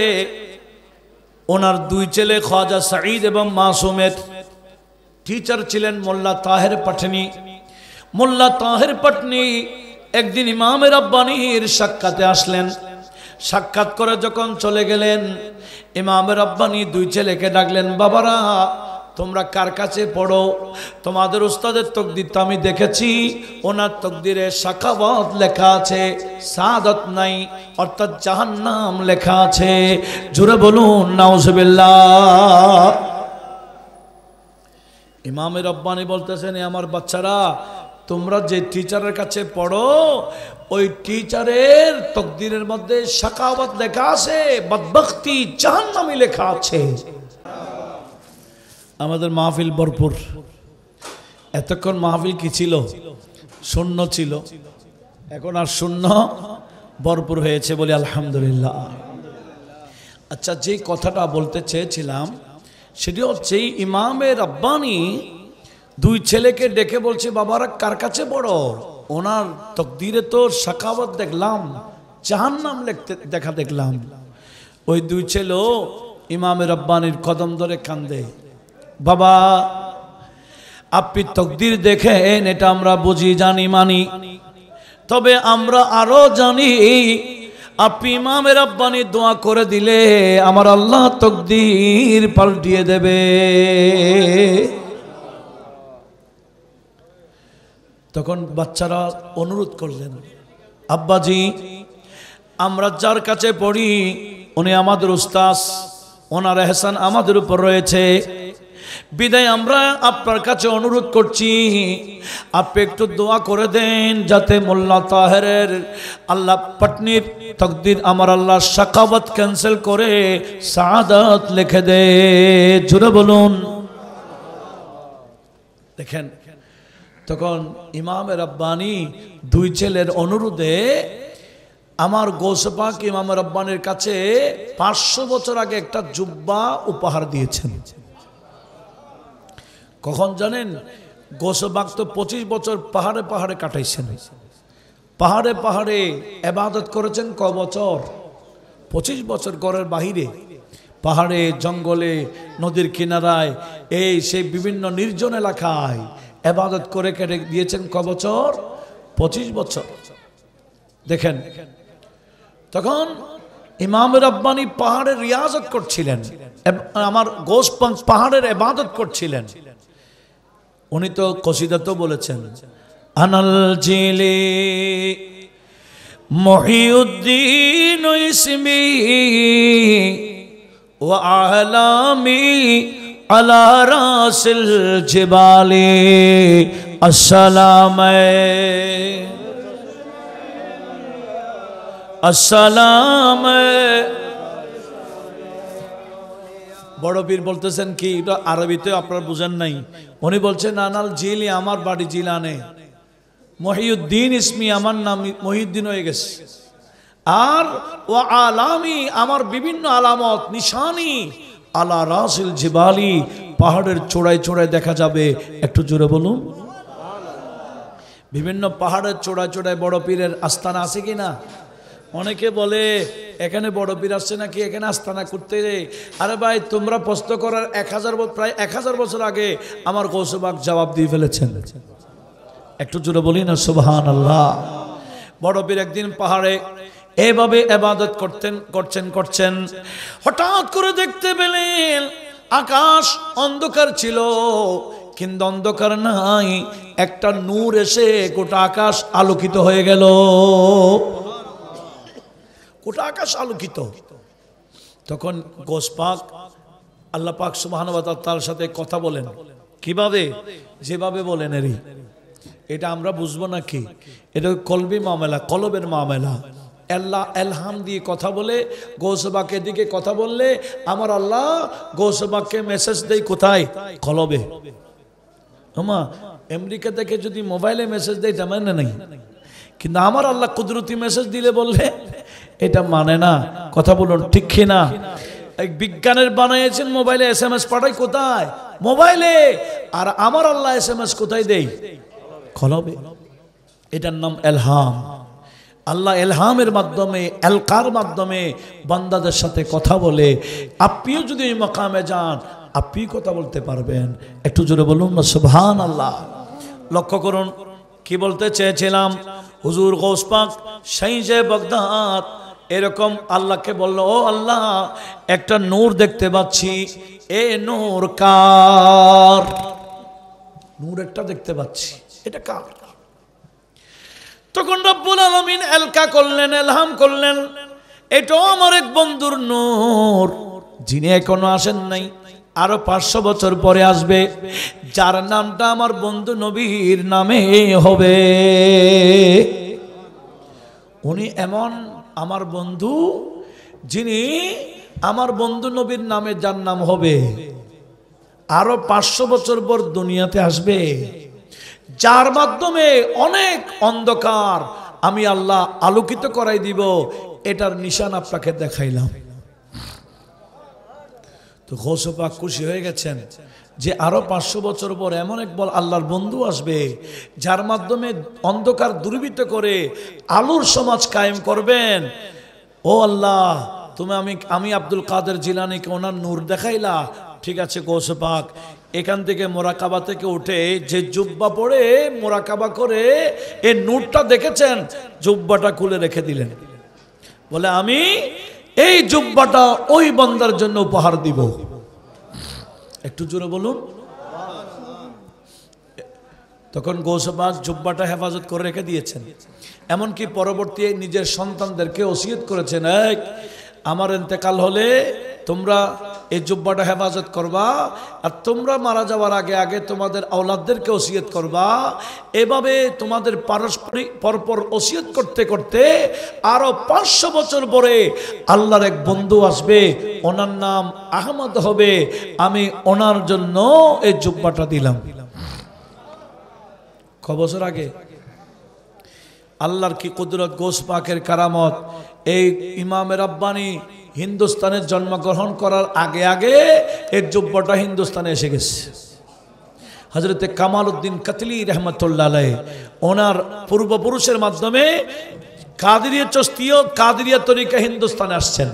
ওনার দুই ছেলে খাজা সাঈদ এবং মাসুমের টিচার ছিলেন মোল্লা তাহের পাটনি। মোল্লা তাহের পাটনি একদিন ইমামে রব্বানির সাক্ষাতে আসলেন। সাক্ষাৎ করে যখন চলে গেলেন, ইমামে রব্বানি দুই ছেলেকে ডাকলেন, বাবারা তোমরা কার কাছে পড়ো? তোমাদের উস্তাদের তকদির তো আমি দেখেছি, ওনার তকদিরে সাখাওয়াত লেখা আছে, সাদত নাই, অর্থাৎ জাহান্নাম লেখা আছে। জোরে বলুন নাউজুবিল্লাহ। ইমামে রব্বানি বলতেছেন, আমার বাচ্চারা তোমরা যে টিচারের কাছে পড়ো, ওই টিচারের তকদিরের মধ্যে সাখাওয়াত লেখা আছে, বদবখতি, জাহান্নামী লেখা আছে। আমাদের মাহফিল ভরপুর। এতক্ষণ মাহফিল কি ছিল? শূন্য ছিল। এখন আর শূন্য ভরপুর হয়েছে বলে আলহামদুলিল্লাহ। আচ্ছা, যে কথাটা বলতে চেয়েছিলাম সেটি হচ্ছে, ইমামে রব্বানি দুই ছেলেকে ডেকে বলছে, বাবারা কার কাছে পড়ো? ওনার তকদিরে তো সাখাওয়াত দেখলাম, জাহান্নাম দেখা দেখলাম। ওই দুই ছেলে ইমামে রব্বানির কদম ধরে কান্দে, বাবা আপনি তকদির দেখেন, এটা আমরা বুঝি, জানি, মানি, তবে আমরা আরো জানি আপনি ইমামে রব্বানি দোয়া করে দিলে আমার আল্লাহ তকদির পাল্টিয়ে দেবে। তখন বাচ্চারা অনুরোধ করলেন, আব্বাজি আমরা যার কাছে পড়ি উনি আমাদের উস্তাদ, ওনার এহসান আমাদের উপর রয়েছে, বিদায় আমরা আপনার কাছে অনুরোধ করছি আপনি একটু দোয়া করে দেন যাতে মোল্লা তাহেরের আল্লাহ পাটনির তকদির আমার আল্লাহ সাখাওয়াত ক্যান্সেল করে সাআদাত লিখে দে। জোরে বলুন। দেখেন, তখন ইমামে রব্বানি দুই ছেলের অনুরোধে আমার গৌসে পাক ইমামে রব্বানির কাছে 500 বছর আগে একটা জুব্বা উপহার দিয়েছেন। কখন জানেন? গৌসে পাক তো 25 বছর পাহাড়ে পাহাড়ে কাটাইছেন, পাহাড়ে পাহাড়ে ইবাদত করেছেন। ক বছর? 25 বছর। ঘরের বাহিরে, পাহাড়ে, জঙ্গলে, নদীর কিনারায়, এই সেই বিভিন্ন নির্জন এলাকায় ইবাদত করে কেটে দিয়েছেন। ক বছর? 25 বছর। দেখেন, তখন ইমাম রব্বানি পাহাড়ের রিয়াজত করছিলেন, আমার গৌস পাক পাহাড়ের ইবাদত করছিলেন। উনি তো কসিদা তো বলেছেন, আনাল জিলি মুহিউদ্দিন ইসমি ওয়া আলামি আলা রাসিল জিবালি আসসালাম। বড় পীর বলতেছেন কি, এটা আরবিতে আপনারা বুঝেন নাই। উনি বলছেন নানাল জিলি, আমার বাড়ি জিলানে, মহিউদ্দিন ইসমি, আমার নাম মহিউদ্দিন হয়ে গেছে, আর ও আলামি, আমার বিভিন্ন আলামত নিশানি আলা রাসিল জিবালি, পাহাড়ের চূড়ায় চূড়ায় দেখা যাবে। একটু জোরে বলুন। বিভিন্ন পাহাড়ের চূড়ায় চূড়ায় বড় পীরের আস্তানা আছে কি না? অনেকে বলে এখানে বড় পীর আসছে নাকি, এখানে আস্তানা করতে। আরে ভাই, তোমরা প্রশ্ন করার প্রায় 1000 বছর আগে আমার গৌসে পাক জবাব দিয়ে ফেলেছেন। একটু জোরে বলি না সুবহানাল্লাহ। বড় পীর একদিন পাহাড়ে এভাবে ইবাদত করছেন, হঠাৎ করে দেখতে পেলেন আকাশ অন্ধকার ছিল, কিন্তু অন্ধকার নাই, একটা নূর এসে গোটা আকাশ আলোকিত হয়ে গেল। গোটা আকাশ আলোকিত। তখন গৌস পাক, আল্লাহ পাক সুবহানাহু ওয়া তাআলার সাথে কথা বলেন। কিভাবে? যেভাবে বলেন এটা আমরা বুঝবো নাকি? এটা কলবি মামলা, কলবের মামলা। আল্লাহ এলহাম দিয়ে কথা বলে, গৌসে পাকের দিকে কথা বললে আমার আল্লাহ গৌসে পাককে মেসেজ দেয় কোথায়? কলবে। আমা আমেরিকা থেকে যদি মোবাইলে মেসেজ দেয় এটা মানে নাই, কিন্তু আমার আল্লাহ কুদরতি মেসেজ দিলে বললে এটা মানে না। কথা বলুন ঠিক কি না? এক বিজ্ঞানের বানিয়েছেন মোবাইলে SMS পাঠাই কোথায়? মোবাইলে। আর আমার আল্লাহ SMS কোথায় দেই? কলবে। এটার নাম এলহাম। আল্লাহ এলহামের মাধ্যমে, এলকার মাধ্যমে বান্দাদের সাথে কথা বলে। আপনিও যদি এই মাকামে যান, আপনি কথা বলতে পারবেন। একটু জোরে বলুন না সুবহানাল্লাহ। লক্ষ্য করুন কি বলতে চেয়েছিলাম। হুজুর গৌস পাক শাইখে বাগদাদ এরকম আল্লাহকে বলল, ও আল্লাহ, একটা নূর দেখতে পাচ্ছি, এ নূর কার? নূর একটা দেখতে পাচ্ছি, এটা কার? তখন রব্বুল আলামিন এলকা করলেন, এলহাম করলেন, এটাও আমার এক বন্ধুর নূর, যিনি এখনো আসেন নাই, আরো 500 বছর পরে আসবে, যার নামটা আমার বন্ধু নবীর নামে হবে। উনি এমন আমার বন্ধু, যিনি আমার বন্ধু নবীর নামে, যার নাম হবে, আরো 500 বছর পর দুনিয়াতে আসবে, যার মাধ্যমে অনেক অন্ধকার আমি আল্লাহ আলোকিত করাই দিব। এটার নিশান আপনাকে দেখাইলাম। তো গৌসে পাক খুশি হয়ে গেছেন যে আরো 500 বছর পর এমন এক আল্লাহর বন্ধু আসবে, যার মাধ্যমে অন্ধকার দূরীভূত করে আলোর সমাজ কায়েম করবেন। ও আল্লাহ, তুমি আমি আব্দুল কাদের জিলানীকে ওনার নূর দেখাইলা। ঠিক আছে গৌসে পাক এখান থেকে মোরাকাবা থেকে উঠে যে জুব্বা পরে মোরাকাবা করে এই নূরটা দেখেছেন, জুব্বাটা খুলে রেখে দিলেন। বলে আমি এই জুব্বাটা ওই বান্দার জন্য উপহার দিব। একটু জোরে বলুন। তখন গৌসে পাক জুব্বাটা হেফাজত করে রেখে দিয়েছেন। এমনকি পরবর্তী নিজের সন্তানদেরকে ওসিয়ত করেছেন, আমার ইন্তেকাল হলে তোমরা এই জুব্বাটা হেফাজত করবা, আর তোমরা মারা যাওয়ার আগে আগে তোমাদের আওলাদদেরকে ওসিয়ত করবা। এভাবে তোমাদের পারস্পরিক পরপর ওসিয়ত করতে করতে আরো 500 বছর পরে আল্লাহর এক বন্ধু আসবে, ওনার নাম আহমদ হবে, আমি ওনার জন্য এই জুব্বাটা দিলাম। ক বছর আগে? আল্লাহর কি কুদরত, গৌস পাকের কারামত। এই ইমামে রাব্বানি হিন্দুস্তানের জন্মগ্রহণ করার আগে আগে এর জুব্বাটা হিন্দুস্তানে এসে গেছে। হযরতে কামাল উদ্দিন কাতলি রহমতুল্লাহ আলাইহি ওনার পূর্বপুরুষের মাধ্যমে কাদেরিয়া চিশতিয়া, কাদেরিয়া তরিকা হিন্দুস্তানে আসছেন।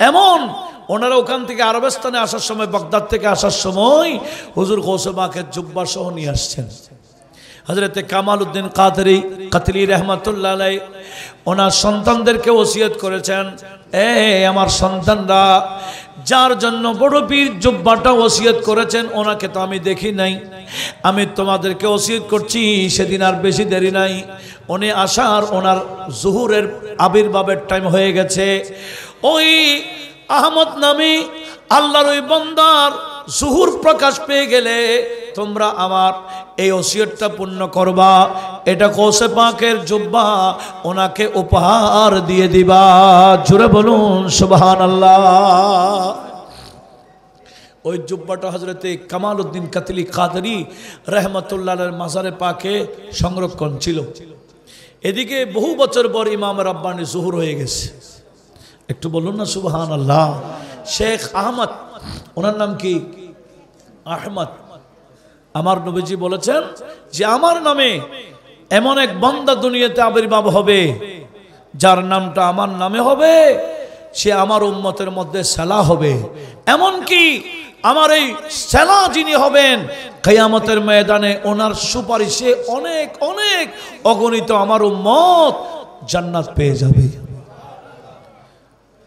এমন ওনারা ওখান থেকে আরবস্তানে আসার সময়, বাগদাদ থেকে আসার সময় হুজুর গৌসে পাকের জুব্বা সহ নিয়ে আসছেন। হযরতে কামাল উদ্দিন কাতলি রহমতুল্লাহ আলাইহি ওনার সন্তানদেরকে ওসিয়ত করেছেন, আমার সন্তানরা, যার জন্য বড় পীর জুব্বাটা ওসিয়ত করেছেন, ওনাকে তো আমি দেখি নাই, আমি তোমাদেরকে ওসিয়ত করছি, সেদিন আর বেশি দেরি নাই, উনি আসার ওনার জুহুরের আবির্ভাবের টাইম হয়ে গেছে। ওই আহমদ নামী আল্লাহর ওই বান্দার জুহুর প্রকাশ পেয়ে গেলে তোমরা আমার এই ওসিয়তটা পূর্ণ করবা, এটা গৌসে পাকের জুব্বা ওনাকে উপহার দিয়ে দিবা। জোরে বলুন সুবহানাল্লাহ। ওই জুব্বাটা হযরতে কামাল উদ্দিন কাতলি কাদরি রহমতুল্লাহের মাজারে পাকে সংরক্ষণ ছিল। এদিকে বহু বছর পর ইমাম রাব্বানি জুহুর হয়ে গেছে। একটু বলুন না সুবহানাল্লাহ। শেখ আহমদ, ওনার নাম কি? আহমদ। আমার নবীজি বলেছেন যে আমার নামে এমন এক বান্দা দুনিয়াতে আবির্ভাব হবে যার নামটা আমার নামে হবে, সে আমার উম্মতের মধ্যে সালাহ হবে। এমন কি আমার এই সালাহ যিনি হবেন কিয়ামতের ময়দানে ওনার সুপারিশে অনেক অনেক অগণিত আমার উম্মত জান্নাত পেয়ে যাবে।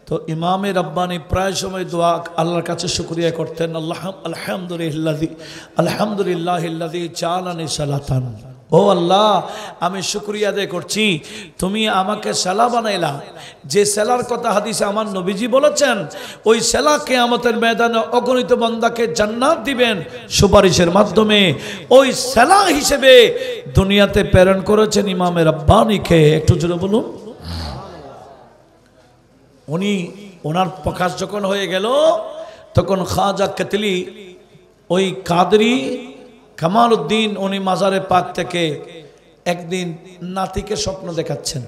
তো ইমামে রব্বানি প্রায় সময় দোয়া আল্লাহর কাছে শুকরিয়া করতেন, আলহামদুলিল্লাহিল্লাযী জাআলানি সালাতান। ও আল্লাহ, আমি শুকরিয়া আদায় করছি তুমি আমাকে সালা বানাইলা। যে সালার কথা হাদিসে আমার নবীজি বলেছেন, ওই সালা কিয়ামতের ময়দানে অগণিত বান্দাকে জান্নাত দিবেন সুপারিশের মাধ্যমে। ওই সালা হিসেবে দুনিয়াতে প্রেরণ করেছেন ইমামে রব্বানিকে। একটু জোরে বলুন। উনি ওনার প্রকাশ যখন হয়ে গেল তখন খাজা কাতলি ওই কাদরি কামাল উদ্দিন উনি মাজারে পাক থেকে একদিন নাতিকে স্বপ্ন দেখাচ্ছেন,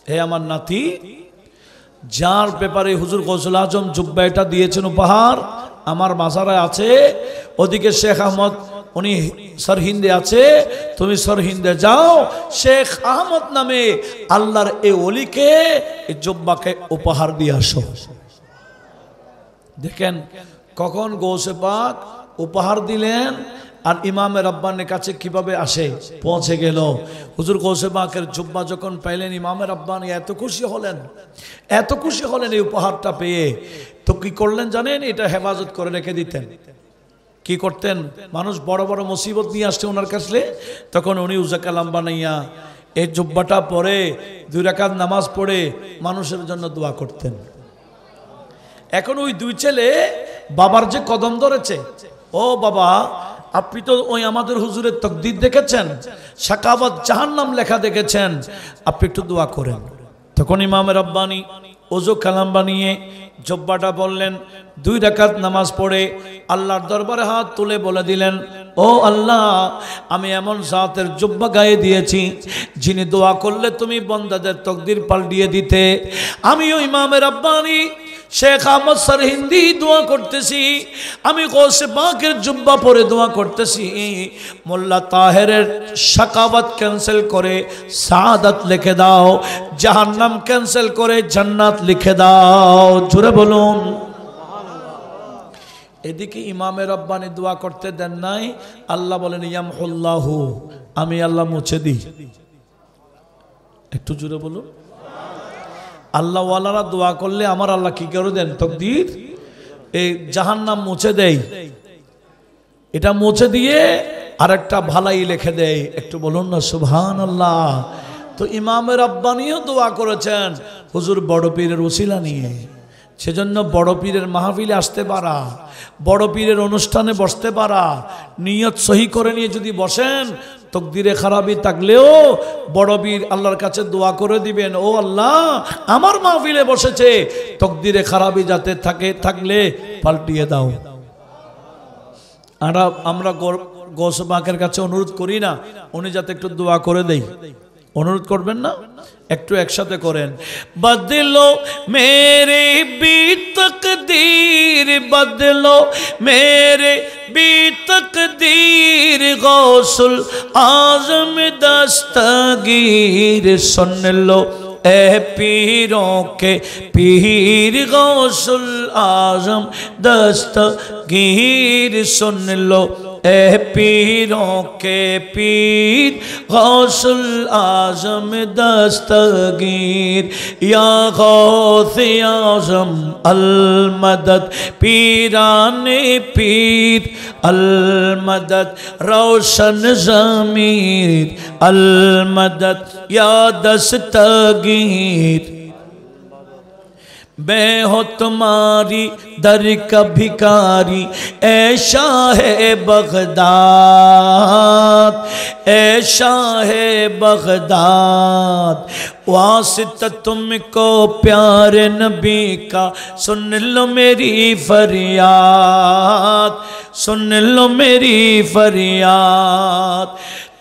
হে আমার নাতি, যার ব্যাপারে হুজুর গৌসুল আজম জুব্বাটা দিয়েছেন উপহার আমার মাজারে আছে, ওদিকে শেখ আহমদ উনি সরহিন্দে আছে, তুমি সরহিন্দে যাও, শেখ আহমদ নামে আল্লাহর এই ওলিকে এই জুব্বাকে উপহার দিয়ে আসো। দেখেন কখন গৌসে পাক উপহার দিলেন আর ইমামে রব্বানির কাছে কিভাবে আসে পৌঁছে গেল। হুজুর গৌসে পাকের জুব্বা যখন পাইলেন ইমামে রব্বানি এত খুশি হলেন, এত খুশি হলেন এই উপহারটা পেয়ে। তো কি করলেন জানেন? এটা হেফাজত করে রেখে দিতেন। কি করতেন? মানুষ বড় বড় মুসিবত নিয়ে আসছে ওনার কাছে, তখন উনি উজা কালাম বানাইয়া এই জুব্বাটা পরে 2 রাকাত নামাজ পড়ে মানুষের জন্য দোয়া করতেন। এখন ওই 2 ছেলে বাবার যে কদম ধরেছে, ও বাবা আপনি তো ওই আমাদের হুজুরের তাকদীর দেখেছেন, শাকাওয়াত জাহান্নাম লেখা দেখেছেন, আপনি একটু দোয়া করেন। তখন ইমামে রব্বানি ওযু কালাম বানিয়ে জুব্বাটা বললেন, 2 রাকাত নামাজ পড়ে আল্লাহর দরবারে হাত তুলে বলে দিলেন, ও আল্লাহ, আমি এমন জাতের জুব্বা গায়ে দিয়েছি যিনি দোয়া করলে তুমি বান্দাদের তাকদীর পাল্টিয়ে দিতে। আমিও ইমামে রব্বানি শেখ আহমদ সরহিন্দি দোয়া করতেছি, আমি গৌসে পাকের জুব্বা পরে দোয়া করতেছি, মোল্লা তাহেরের শাকাওয়াত ক্যান্সেল করে সাআদাত লিখে দাও, জাহান্নাম ক্যান্সেল করে জান্নাত লিখে দাও। জোরে বলুন। এদিকে ইমামে রব্বানি দোয়া করতে দেন নাই। আল্লাহ বলেন ইয়ামহুল্লাহু, আমি আল্লাহ মুছে দিই। একটু জোরে বলুন। আল্লাহ ওয়ালারা দোয়া করলে আমার আল্লাহ কি করে দেন? তাকদীর এই জাহান্নাম মুছে দেয়, এটা মুছে দিয়ে আরেকটা ভালাই লিখে দেয়। একটু বলুন না সুবহানাল্লাহ। তো ইমামে রব্বানিও দোয়া করেছেন হুজুর বড় পীরের ওসিলা নিয়ে। সেজন্য বড় পীরের মাহফিলে আসতে পারা, বড় পীরের অনুষ্ঠানে বসতে পারা, নিয়ত সহি করে নিয়ে যদি বসেন, তাকদীরে খারাপই থাকলেও বড় পীর আল্লাহর কাছে দোয়া করে দিবেন, ও আল্লাহ আমার মাহফিলে বসেছে, তাকদীরে খারাপই যাতে থাকলে পাল্টিয়ে দাও। আমরা গৌসে পাকের কাছে অনুরোধ করি না উনি যাতে একটু দোয়া করে দেই? অনুরোধ করবেন না? একটু একসাথে করেন। বদলো মেরে বি তকদীর, বদলো মেরে বি তকদীর, গৌসুল आजम दस्तगीर, सुन लो ए पीरों के पीर, गौसुल आजम दस्तगीर, सुन लो ए पीरों के पीर गौसुल आजम दस्तगीर या गौसे आजम अल मदद पीराने पीर अल मदद रोशन ज़मीर अल मदद या दस्तगीर। मैं हो तुम्हारी दर का भिखारी ऐशा है बगदाद, ऐशा है बगदाद। वासित तुमको प्यारे नबी का सुन लो मेरी फरियाद, सुन लो मेरी फरियाद।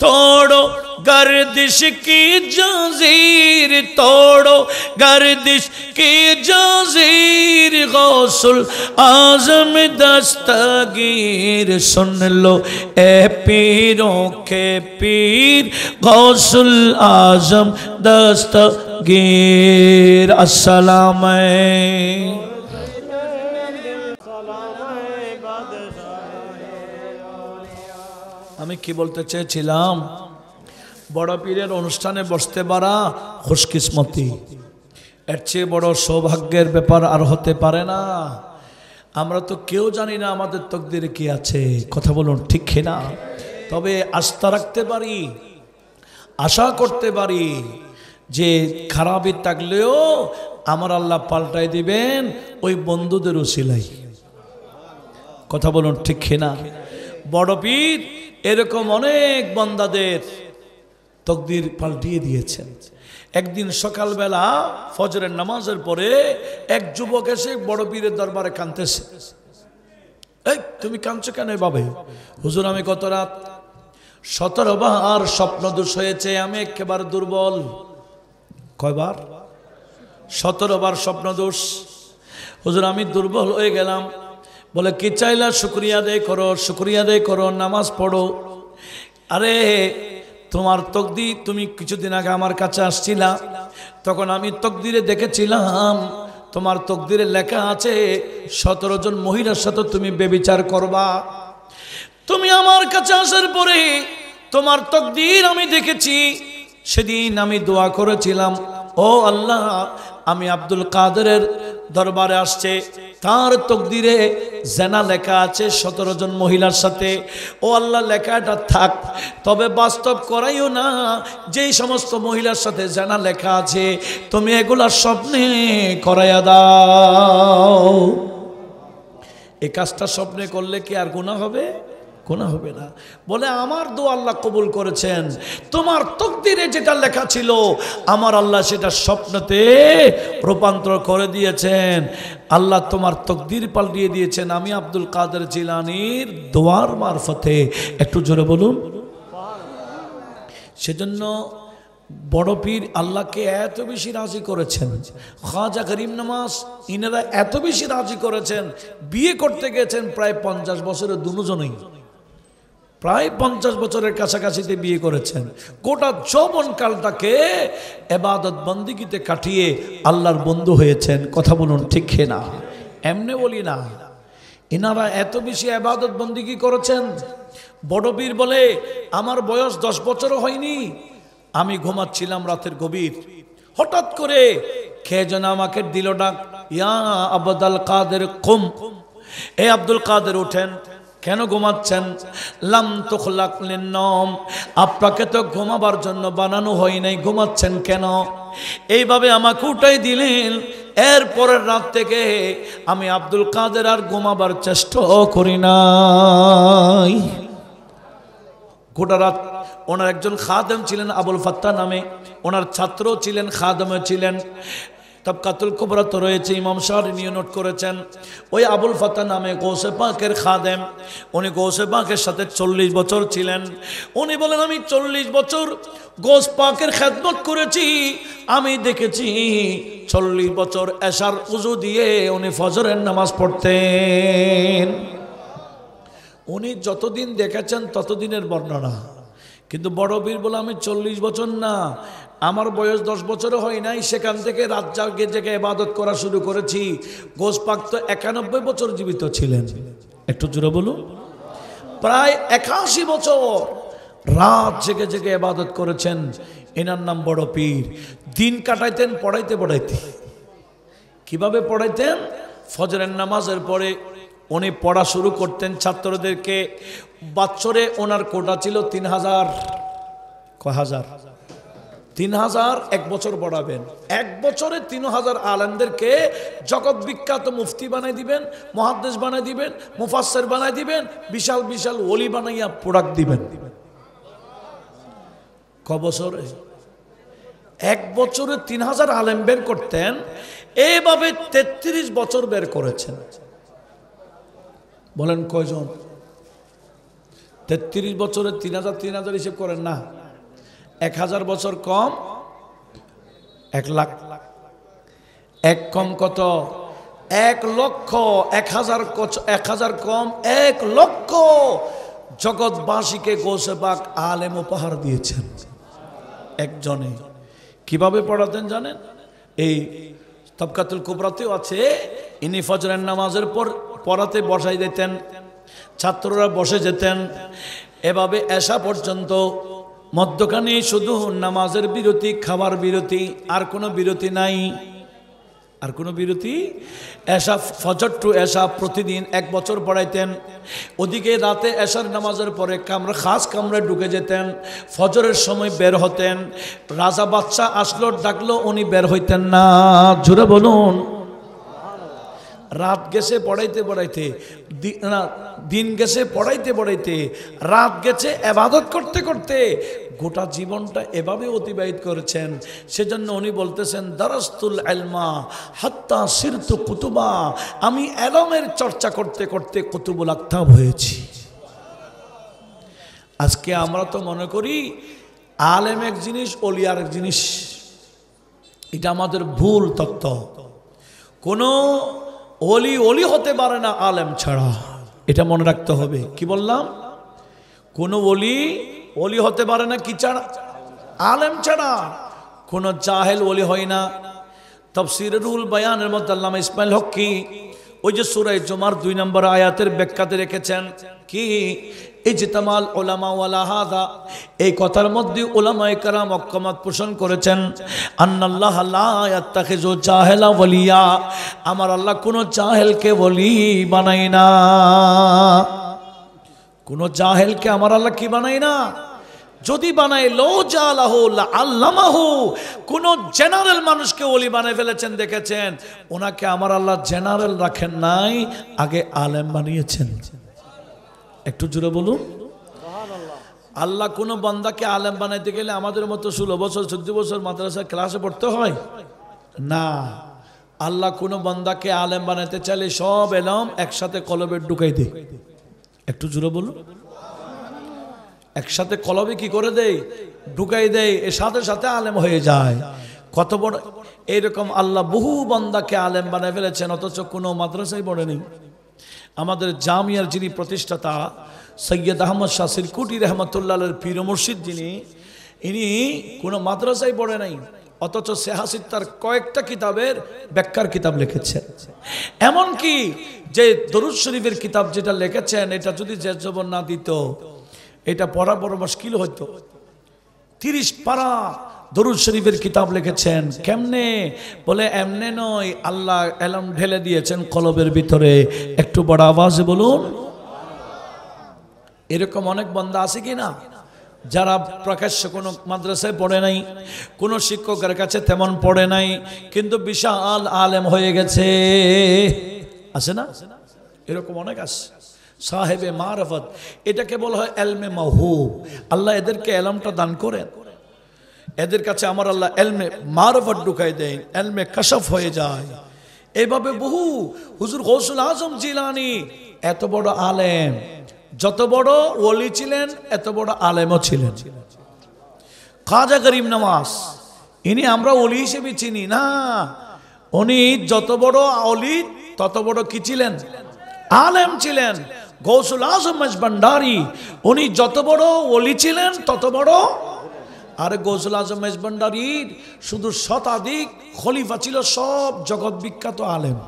तोड़ो गर्दिश की जंजीर, तोड़ो गर्दिश की जंजीर गौसुल आजम दस्तगीर। सुन लो ए पीरों के पीर गौसुल आजम दस्तगीर। अस्सलाम আমি কি বলতে চেয়েছিলাম, বড় পীরের অনুষ্ঠানে বসতে পারা খুশকিসমতি, এর চেয়ে বড় সৌভাগ্যের ব্যাপার আর হতে পারে না। আমরা তো কেউ জানি না আমাদের তকদিরে কি আছে, কথা বলুন ঠিক কিনা? তবে আস্থা রাখতে পারি, আশা করতে পারি যে খারাপই থাকলেও আমার আল্লাহ পাল্টাই দিবেন ওই বন্ধুদের উসিলাই, কথা বলুন ঠিক কিনা? বড় পীর এরকম অনেক বান্দাদের তকদির পাল্টিয়ে দিয়েছেন। একদিন সকালবেলা ফজরের নামাজের পরে এক যুবক এসে বড় পীরের দরবারে কাঁদতেছে। এই তুমি কাঁদছো কেন এভাবে? হুজুর আমি গত রাত 17 বার স্বপ্ন দোষ হয়েছে, আমি একেবারে দুর্বল। কয়বার? 17 বার স্বপ্ন দোষ। হুজুর আমি দুর্বল হয়ে গেলাম। বলে কি চাইলা? শুকরিয়া আদায় করো, শুকরিয়া আদায় করো, নামাজ পড়ো। আরে তোমার তকদির, তুমি কিছুদিন আগে আমার কাছে আসছিলা, তখন আমি তকদিরে দেখেছিলাম তোমার তকদিরে লেখা আছে 17 জন মহিলার সাথে তুমি ব্যভিচার করবা। তুমি আমার কাছে আসার পরে তোমার তকদির আমি দেখেছি। সেদিন আমি দোয়া করেছিলাম, ও আল্লাহ আমি আব্দুল কাদেরের দরবারে আসছে, তার তকদিরে জেনা লেখা আছে 17 জন মহিলার সাথে। ও আল্লাহ লেখাটা থাক, তবে বাস্তব করাইও না। যেই সমস্ত মহিলার সাথে জেনা লেখা আছে তুমি এগুলা স্বপ্নে করাইয়া দাও। এই কাজটা স্বপ্নে করলে কি আর গুনাহ হবে? গুনাহ হবে না। বলে আমার দোয়া আল্লাহ কবুল করেছেন, তোমার তকদিরে যেটা লেখা ছিল আমার আল্লাহ সেটা স্বপ্নতে রূপান্তর করে দিয়েছেন। আল্লাহ তোমার তকদির পাল্টিয়ে দিয়েছেন আমি আব্দুল কাদের জিলানীর দোয়ার মারফতে। একটু জোরে বলুন। সেজন্য বড় পীর আল্লাহকে এত বেশি রাজি করেছেন, খাজা করিম নওয়াজ ইনারা এত বেশি রাজি করেছেন, বিয়ে করতে গেছেন প্রায় 50 বছরের দুজনেই, প্রায় 50 বছরের কাছাকাছিতে বিয়ে করেছেন। গোটা যৌবনকালটাকে ইবাদত বন্দেগীতে কাটিয়ে আল্লাহর বন্ধু হয়েছেন। কথা বলুন ঠিক না? এমনি বলি না, এনারা এত বেশি ইবাদত বন্দেগী করেছেন। বড় পীর বলে আমার বয়স 10 বছরও হয়নি, আমি ঘুমাচ্ছিলাম রাতের গভীর, হঠাৎ করে কে যেন আমাকে দিল ডাক, ইয়া আব্দুল কাদের কুম, এ আব্দুল কাদের ওঠেন। কেন ঘুমাচ্ছেন? লাম তুখলাক লিন-নওম, আপনাকে তো ঘুমাবার জন্য বানানো হয় নাই, ঘুমাচ্ছেন কেন? এইভাবে আমাকে উঠাই দিলেন। এরপরের রাত থেকে আমি আব্দুল কাদের আর ঘুমাবার চেষ্টা করি নাই। গোটা রাত ওনার একজন খাদেম ছিলেন আবুল ফাত্তা নামে, ওনার ছাত্র ছিলেন, খাদেমও ছিলেন। তাবকাতুল কুবরা তো রয়েছে, ইমাম শাহরি নোট করেছেন। ওই আবুল ফাত্তা নামে গৌসে পাকের খাদেম, উনি গৌসে পাকের সাথে 40 বছর ছিলেন। উনি বলেন আমি 40 বছর গৌস পাকের খেদমত করেছি, আমি দেখেছি 40 বছর এশার উজু দিয়ে উনি ফজরের নামাজ পড়তেন। উনি যতদিন দেখেছেন ততদিনের বর্ণনা। কিন্তু বড় পীর বলে আমি 40 বছর না, আমার বয়স 10 বছরও হয় নাই, সেখান থেকে রাত জাগে জেগে ইবাদত করা শুরু করেছি। গোস পাক তো 91 বছর জীবিত ছিলেন। একটু জোরে বলুন। প্রায় 81 বছর রাত জেগে জেগে ইবাদত করেছেন। এনার নাম বড় পীর। দিন কাটাইতেন পড়াইতে পড়াইতে। কিভাবে পড়াইতেন? ফজরের নামাজের পরে উনি পড়া শুরু করতেন ছাত্রদেরকে। বছরে ওনার কোটা ছিল 3000। কয় হাজার? 3000। এক বছর পড়াবেন। এক বছরে 3000 আলেমদেরকে জগৎ বিখ্যাত মুফতি বানাই দিবেন, মুহাদ্দিস বানাই দিবেন, মুফাসসির বানাই দিবেন, বিশাল বিশাল ওলি বানাইয়া প্রোডাক্ট দিবেন। ক বছরে? এক বছরে 3000 আলেম বের করতেন। এইভাবে 33 বছর বের করেছেন। বলেন কয়জন? 33 বছরে 3000 হিসেব করেন না। 1000 বছর কম 1 লাখ। এক কম কত? 1 লক্ষ। 1000 কম 1 লক্ষ জগৎবাসীকে গৌসে পাক আলেম উপহার দিয়েছেন একজনে। কিভাবে পড়াতেন জানেন? এই তবকাতুল কুবরাতেও আছে। ইনি ফজরের নামাজের পর পড়াতে বসাই দিতেন, ছাত্ররা বসে যেতেন। এভাবে এশা পর্যন্ত। মধ্যখানে শুধু নামাজের বিরতি, খাবার বিরতি, আর কোনো বিরতি নাই। আর কোনো বিরতি? এশা, ফজর টু এশা প্রতিদিন 1 বছর পড়াইতেন। ওদিকে রাতে এশার নামাজের পরে খাস কামরায় ঢুকে যেতেন। ফজরের সময় বের হতেন। রাজা বাদশা আসলো ডাকলো, উনি বের হইতেন না। জোরে বলুন। রাত গেছে পড়াইতে পড়াইতে, দিন গেছে পড়াইতে পড়াইতে, রাত গেছে ইবাদত করতে করতে। গোটা জীবনটা এভাবে অতিবাহিত করেছেন। সেজন্য উনি বলতেছেন, দারাস্তুল ইলমা হাত্তা সিরতু কুতুবা। আমি ইলমের চর্চা করতে করতে কুতুবুল আকতাব হয়েছি। আজকে আমরা তো মনে করি আলেম এক জিনিস, ওলি আর এক জিনিস। এটা আমাদের ভুল তত্ত্ব। কোনো ওলি হতে পারে না আলেম ছাড়া। এটা মনে রাখতে হবে। কি বললাম? কোন ওলি হতে পারে না কি ছাড়া? আলেম ছাড়া। কোন জাহেল ওলি হয় না। তাফসীরে রুহুল বায়ানের মধ্যে আল্লামা ইসমাইল হক্কি ওই যে সূরা জুমার 2 নম্বর আয়াতের ব্যাখ্যাতে রেখেছেন কি, ইজতামাল উলামা ওয়ালা হাযা। এই কথার মধ্যে উলামায়ে কেরাম ঐকমত পোষণ করেছেন, আন্নাল্লাহ লা ইয়াত্তাখিযু জাহিলা ওয়ালিয়া। আমার আল্লাহ কোন জাহেলকে ওলি বানাই না। কোন জাহেলকে আমার আল্লাহ কি বানাই না। যদি বানায় লো জালাহু লা আল্লামাহু। কোন জেনারেল মানুষকে ওলি বানায় ফেলেছেন, দেখেছেন? ওনাকে আমার আল্লাহ জেনারেল রাখেন নাই, আগে আলেম বানিয়েছেন। একটু জোরে বলুন। আল্লাহ কোন বান্দাকে আলেম বানাইতে গেলে আমাদের মতো 16 বছর 14 বছর মাদ্রাসা ক্লাসে পড়তে হয় না। আল্লাহ কোন বান্দাকে আলেম বানাইতে চাইলে সব এলম একসাথে কলবে ঢুকাই দেয়। একটু জোরে বলুন। একসাথে কলবে কি করে দেয়? ঢুকাই দেয়। এর সাথে সাথে আলেম হয়ে যায়। কত বড়! এইরকম আল্লাহ বহু বান্দাকে আলেম বানায় ফেলেছেন, অথচ কোনো মাদ্রাসায় পড়েনি। আমাদের জামিয়ার যিনি প্রতিষ্ঠাতা সৈয়দ আহমদ শাহ সিরকুটি রহমতুল্লাহের পীর মুর্শিদ যিনি, ইনি কোনো মাদ্রাসায় পড়ে নাই, অথচ সেহাসিদ তার কয়েকটা কিতাবের ব্যাখ্যার কিতাব লিখেছেন। এমনকি যে দরুদ শরীফের কিতাব যেটা লিখেছেন, এটা যদি যে জবর না দিত, এটা পড়া বড় মুশকিল হতো। 30 পারা দরুদ শরীফের কিতাব লিখেছেন। কেমনে? বলে এমনে নয়, আল্লাহ এলম ঢেলে দিয়েছেন কলবের ভিতরে। একটু বড় আওয়াজে বলুন। এরকম অনেক বান্দা আছে কি না, যারা প্রকাশ্য কোনো মাদ্রাসায় পড়ে নাই, কোনো শিক্ষকের কাছে তেমন পড়ে নাই, কিন্তু বিশাল আলেম হয়ে গেছে। আছে না? এরকম অনেক আছে। সাহেবে মারফত, এটাকে বলা হয় এলমে মাহবুব। আল্লাহ এদেরকে এলমটা দান করেন। এদের কাছে আমার আল্লাহ এলমে মারফত ঢুকাই দেন, এলমে কাশফ হয়ে যায়। এইভাবে বহু হুজুর গৌসুল আজম জিলানী এত বড় আলেম, যত বড় ওলি ছিলেন এত বড় আলেমও ছিলেন। খাজা গরিব নওয়াজ, ইনি আমরা ওলি হিসেবে চিনি না। উনি যত বড় ওলি তত বড় কি ছিলেন? আলেম ছিলেন। গৌসুল আজম মেজবান্ডারি, উনি যত বড় ওলি ছিলেন তত বড়। আর গৌসুল আজম মেজবান্ডারির শুধু শতাধিক খলিফা ছিল, সব জগৎ বিখ্যাত আলেম।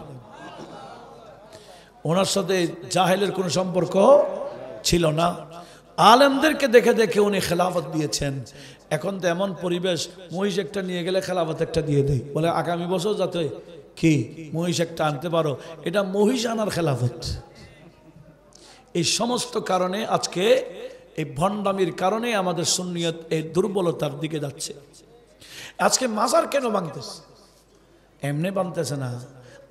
ওনার সাথে জাহেলের কোনো সম্পর্ক ছিল না। আলেমদেরকে দেখে দেখে উনি খেলাফত দিয়েছেন। এখন তো এমন পরিবেশ, মহিষ একটা নিয়ে গেলে খেলাফত একটা দিয়ে দেয়, বলে আগামী বছর যাতে কি মহিষ একটা আনতে পারো, এটা মহিষ আনার খেলাফত। এই সমস্ত কারণে আজকে এই ভণ্ডামির কারণে আমাদের সুন্নিয়ত এই দুর্বলতার দিকে যাচ্ছে। আজকে মাজার কেন ভাঙতেছে? এমনি ভাঙতেছে না,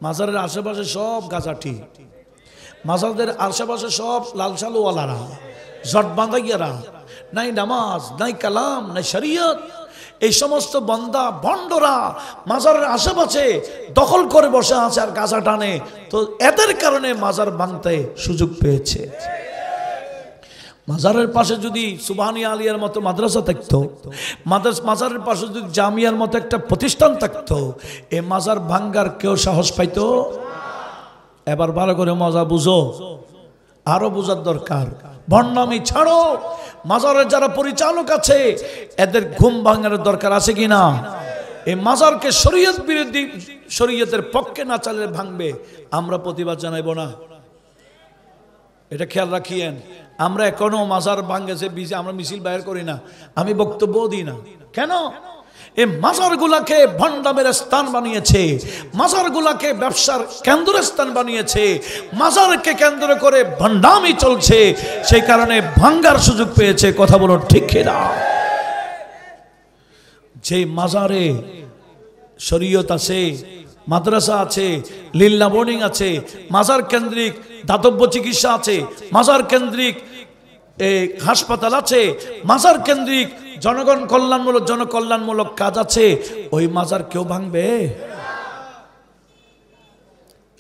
মাজারের আশেপাশে সব গাছাটি, মাজারদের আশেপাশে সব লালসালুওয়ালারা, জট বাঁধাইয়ারা, নাই নামাজ, নাই কালাম, নাই শরীয়ত, এই সমস্ত বন্দা ভণ্ডরা মাজারের আশেপাশে দখল করে বসে আছে আর গাছা টানে। তো এদের কারণে মাজার ভাঙতে সুযোগ পেয়েছে। মাজারের পাশে যদি সুবহানিয়া আলিয়ার মতো মাদ্রাসা থাকতো, মাজারের পাশে যদি জামিয়ার মতো একটা প্রতিষ্ঠান থাকতো, এই মাজার ভাঙ্গার কেউ সাহস পাইতো? এবার ভালো করে মজা বুঝো, আরো বোঝার দরকার। ভণ্ডামি ছাড়ো, মাজারের যারা পরিচালক আছে এদের ঘুম ভাঙার দরকার আছে কিনা? এই মাজারকে শরীয়ত বিরোধী, শরীয়তের পক্ষে না চালে ভাঙবে, আমরা প্রতিবাদ জানাইব না? এটা খেয়াল রাখিয়েন। আমরা এখনো মাজার ভাঙ্গেছে আমরা মিছিল বাইর করি না, আমি বক্তব্য দিই না। কেন? এই মাজারগুলাকে ভণ্ডামের স্থান বানিয়েছে, মাজারগুলাকে ব্যবসার কেন্দ্রের স্থান বানিয়েছে, মাজারকে কেন্দ্র করে ভণ্ডামি চলছে, সেই কারণে ভাঙ্গার সুযোগ পেয়েছে। কথা বলো ঠিক কিনা? যে মাজারে শরীয়ত আছে, মাদ্রাসা আছে, লিল্লা বোর্ডিং আছে, মাজার কেন্দ্রিক দাতব্য চিকিৎসা আছে, মাজার কেন্দ্রিক হাসপাতাল আছে, মাজার কেন্দ্রিক জনকল্যাণমূলক কাজ আছে, ওই মাজার কেউ ভাঙবে?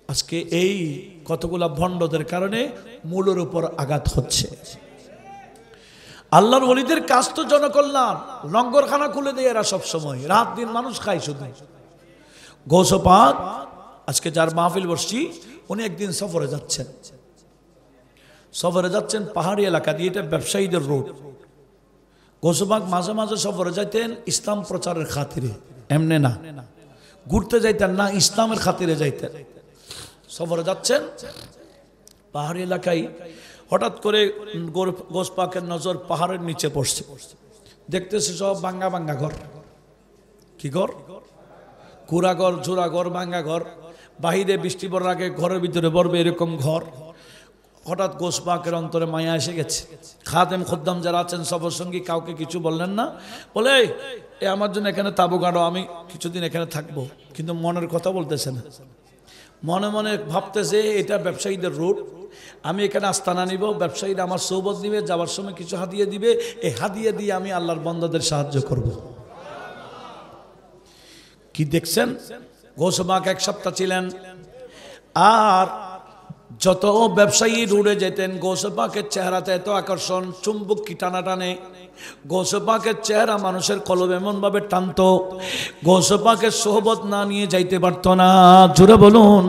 আজকে এই কতগুলা ভণ্ডদের কারণে মূলের উপর আঘাত হচ্ছে। আল্লাহর ওলিদের কাজ তো জনকল্যাণ, লঙ্গরখানা খুলে দেয় এরা সব সময়, রাত দিন মানুষ খায় শুধু। গৌস পাক আজকে যার মাহফিল বসছি, উনি একদিন সফরে যাচ্ছেন পাহাড়ি এলাকা দিয়ে, এটা ব্যবসায়ীদের রোড। গৌস পাক মাঝে মাঝে সফরে যাইতেন ইসলাম প্রচারের খাতিরে, এমনি না ঘুরতে যাইতেন না, ইসলামের খাতিরে যাইতেন। সফরে যাচ্ছেন পাহাড়ি এলাকায়, হঠাৎ করে গৌস পাকের নজর পাহাড়ের নিচে পড়ছে। দেখতেছে সব ভাঙ্গা ভাঙ্গা ঘর। কি ঘর? কুড়া ঘর, ঝোড়া ঘর, ভাঙ্গা ঘর। বাহিরে বৃষ্টি পড়ার আগে ঘরের ভিতরে পড়বে এরকম ঘর। হঠাৎ গৌস পাকের অন্তরে মায়া এসে গেছে। খাদেম খুদ্দাম যারা আছেন সফর সঙ্গী কাউকে কিছু বললেন না, বলে এ আমার জন্য এখানে তাবু গাড়ো, আমি কিছুদিন এখানে থাকবো। কিন্তু মনের কথা বলতেছে না, মনে মনে ভাবতেছে এটা ব্যবসায়ীদের রুট, আমি এখানে আস্তানা নিব, ব্যবসায়ীরা আমার সৌবত দিবে, যাওয়ার সময় কিছু হাদিয়া দিবে, এই হাদিয়া দিয়ে আমি আল্লাহর বান্দাদের সাহায্য করব। কি দেখছেন? গৌস পাক এক সপ্তাহ ছিলেন, আর যত ব্যবসায়ী রুড়ে যেতেন গৌস পাকের চেহারাতে এত আকর্ষণ, চুম্বক কি টানা টানে। গৌস পাকের চেহারা মানুষের কলব এমন ভাবে টানত, গৌস পাকের সোহবত না নিয়ে যাইতে পারত না। জোরে বলুন।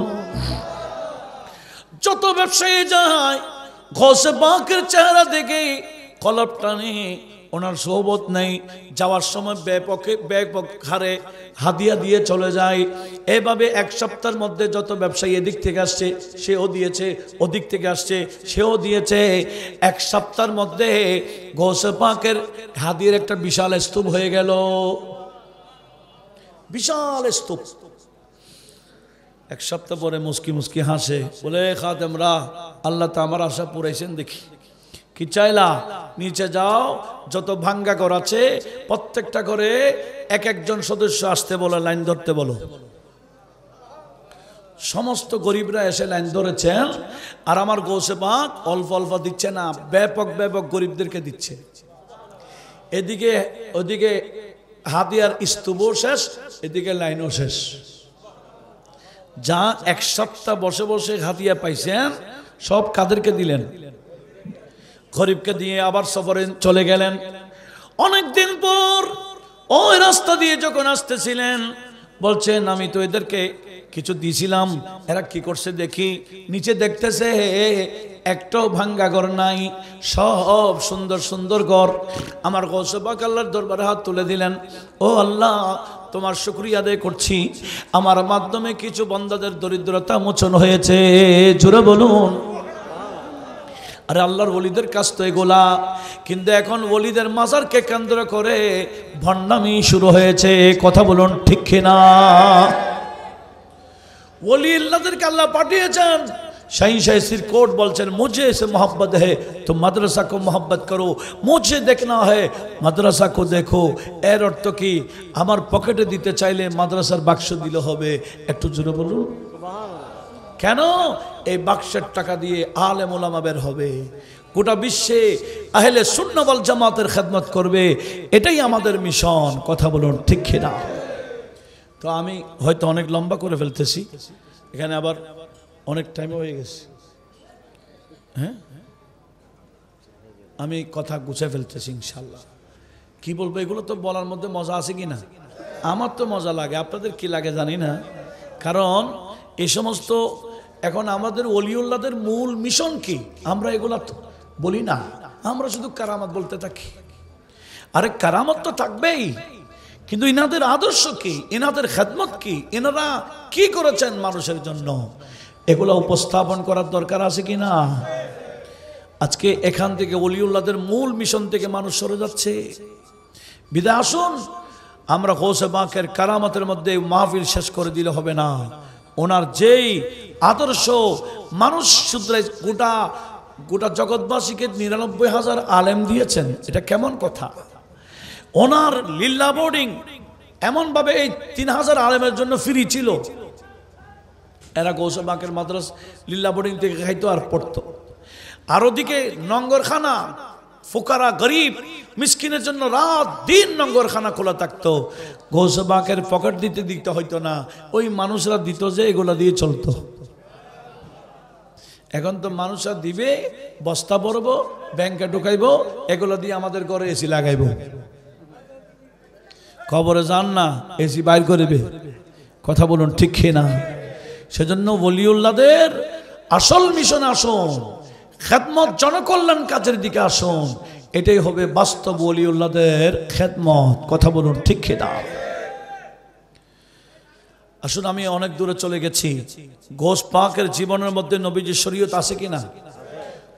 যত ব্যবসায়ী যায় গৌস পাকের চেহারা দেখে কলব টানে, ওনার সোহবত নেই, যাওয়ার সময় ব্যাপক হারে হাদিয়া দিয়ে চলে যায়। এভাবে এক সপ্তাহের মধ্যে যত ব্যবসায়ী এদিক থেকে আসছে সেও দিয়েছে, ওদিক থেকে আসছে সেও দিয়েছে। এক সপ্তাহের মধ্যে গৌস পাকের হাদিয়ার একটা বিশাল স্তূপ হয়ে গেল, বিশাল স্তূপ। এক সপ্তাহ পরে মুস্কি মুস্কি হাসে, বলে খাদেমরা আল্লাহ তো আমার আশা পুরাইছেন দেখি। কি চাইলা? নিচে যাও, যত ভাঙ্গা ঘর আছে প্রত্যেকটা ঘরে এক একজন সদস্য আসতে বলো, লাইন ধরতে বলো। সমস্ত গরিবরা এসে লাইন ধরেছেন, আর আমার গৌসে পাক অল্প অল্প দিচ্ছে না, ব্যাপক গরিবদেরকে দিচ্ছে। এদিকে ওদিকে হাদিয়ার স্তূপও শেষ, এদিকে লাইনও শেষ। যা এক সপ্তাহ বসে বসে হাদিয়া পাইছেন সব কাদেরকে দিলেন? গরিবকে দিয়ে আবার সফরে চলে গেলেন। অনেকদিন পর ওই রাস্তা দিয়ে যখন আসতেছিলেন বলছেন আমি তো এদেরকে কিছু দিয়েছিলাম, এরা কি করছে দেখি। নিচে দেখতেছে একটাও ভাঙ্গা ঘর নাই, সব সুন্দর সুন্দর ঘর। আমার গৌস পাক আল্লাহর দরবারে হাত তুলে দিলেন, ও আল্লাহ তোমার শুকরিয়া আদায় করছি, আমার মাধ্যমে কিছু বান্দাদের দরিদ্রতা মোচন হয়েছে। জোরে বলুন। আরে আল্লাহর ওলিদের কাজ তো এগুলা। কিন্তু এখন ওলিদের মাজারকে কেন্দ্র করে ভণ্ডামি শুরু হয়েছে। কথা বলুন ঠিক কিনা? ওলি আল্লাহদেরকে আল্লাহ পাঠিয়েছেন। शाही शाही सिरकोट बोलছেন मुझे से मोहब्बत है तो मदरसा को मोहब्बत करो, मुझे देखना है मदरसा को देखो। এর অর্থ কি? আমার পকেটে দিতে চাইলে মাদ্রাসার বাক্স দিলে হবে। একটু জোরে বলুন সুবহানাল্লাহ। কেন? এই বাক্সের টাকা দিয়ে আলেম ওলামা বের হবে, গোটা বিশ্বে আহলে সুন্নাহ ওয়াল জামাতের খেদমত করবে। এটাই আমাদের মিশন। কথা বলুন ঠিক কিনা? তো আমি হয়তো অনেক লম্বা করে ফেলতেছি, এখানে আবার অনেক টাইম হয়ে গেছে। হ্যাঁ, আমি কথা গুছিয়ে ফেলতেছি ইনশাল্লাহ। কি বলবো, এগুলো তো বলার মধ্যে মজা আছে কি না? আমার তো মজা লাগে, আপনাদের কি লাগে জানি না। কারণ এই সমস্ত এখন আমাদের ওলিউল্লাহদের মূল মিশন কি, আমরা এগুলা বলি না, আমরা শুধু কারামত বলতে থাকি। আরে কারামত তো থাকবেই, কিন্তু ইনাদের আদর্শ কি, ইনাদের খেদমত কি, এনারা কি করেছেন মানুষের জন্য, এগুলো উপস্থাপন করার দরকার আছে কি না? আজকে এখান থেকে ওলিউল্লাহদের মূল মিশন থেকে মানুষ সরে যাচ্ছে। বিদায় আসুন, আমরা গৌসে পাকের কারামতের মধ্যে মাহফিল শেষ করে দিলে হবে না। ওনার যেই আদর্শ মানুষ শুধরাই, গোটা গোটা জগৎবাসীকে ৯৯,০০০ আলেম দিয়েছেন, এটা কেমন কথা? ওনার লিল্লা বোর্ডিং এমনভাবে এই ৩,০০০ আলেমের জন্য ফ্রি ছিল। এরা গৌসে পাকের মাদ্রাস লিল্লা বোর্ডিং থেকে খাইতো আর পড়তো। আর ওদিকে নঙ্গরখানা, ফুকারা গরিব মিসকিনের জন্য রাত দিন নঙ্গরখানা খোলা থাকতো। গৌসে পাকের পকেট দিতে হইতো না, ওই মানুষরা দিত যে এগুলা দিয়ে চলতো। এখন তো মানুষরা দিবে, বস্তা ভরবো, ব্যাংকে ঢুকাইবো, এগুলো দিয়ে আমাদের ঘরে এসি লাগাইবো। খবরে যান না, এসি বাইর করবে। কথা বলুন ঠিক না? সেজন্য ওলিউল্লাহদের আসল মিশন আসুন, খেদমত জনকল্যাণ কাজের দিকে আসুন। এটাই হবে বাস্তব ওলিউল্লাহদের খেদমত। কথা বলুন ঠিক না? আসুন, আমি অনেক দূরে চলে গেছি। গৌস পাকের জীবনের মধ্যে নবীজির শরীয়ত আছে কিনা?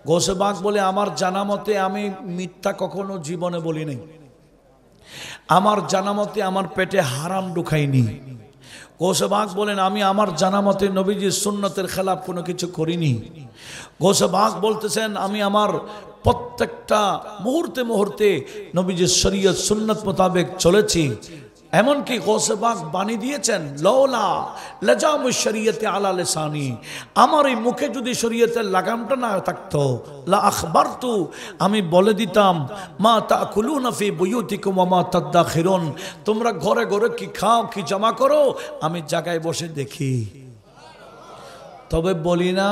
গৌসে পাক বলে, আমার জানা মতে আমি মিথ্যা কখনো জীবনে বলি নাই, আমার জানা মতে আমার পেটে হারাম ঢুকাইনি। গৌসে পাক বলেন, আমি আমার জানা মতে নবীজির সুন্নতের খেলাফ কোনো কিছু করিনি। গৌসে পাক বলতেছেন, আমি আমার প্রত্যেকটা মুহূর্তে মুহূর্তে নবীজির শরীয়ত সুন্নত মোতাবেক চলেছি। এমনকি গৌসে পাক বাণী দিয়েছেন, লওলা লাজামু শরীয়তে আলা লিসানি, আমার এই মুখে যদি শরীয়তের লাগামটা না থাকতো, লা আখবারতু, আমি বলে দিতাম, মা তাকুলুনা ফি বুয়ুতিকুম ওয়া মা তাদাখিরুন, তোমরা ঘরে ঘরে কি খাও কি জমা করো, আমি জায়গায় বসে দেখি। তবে বলি না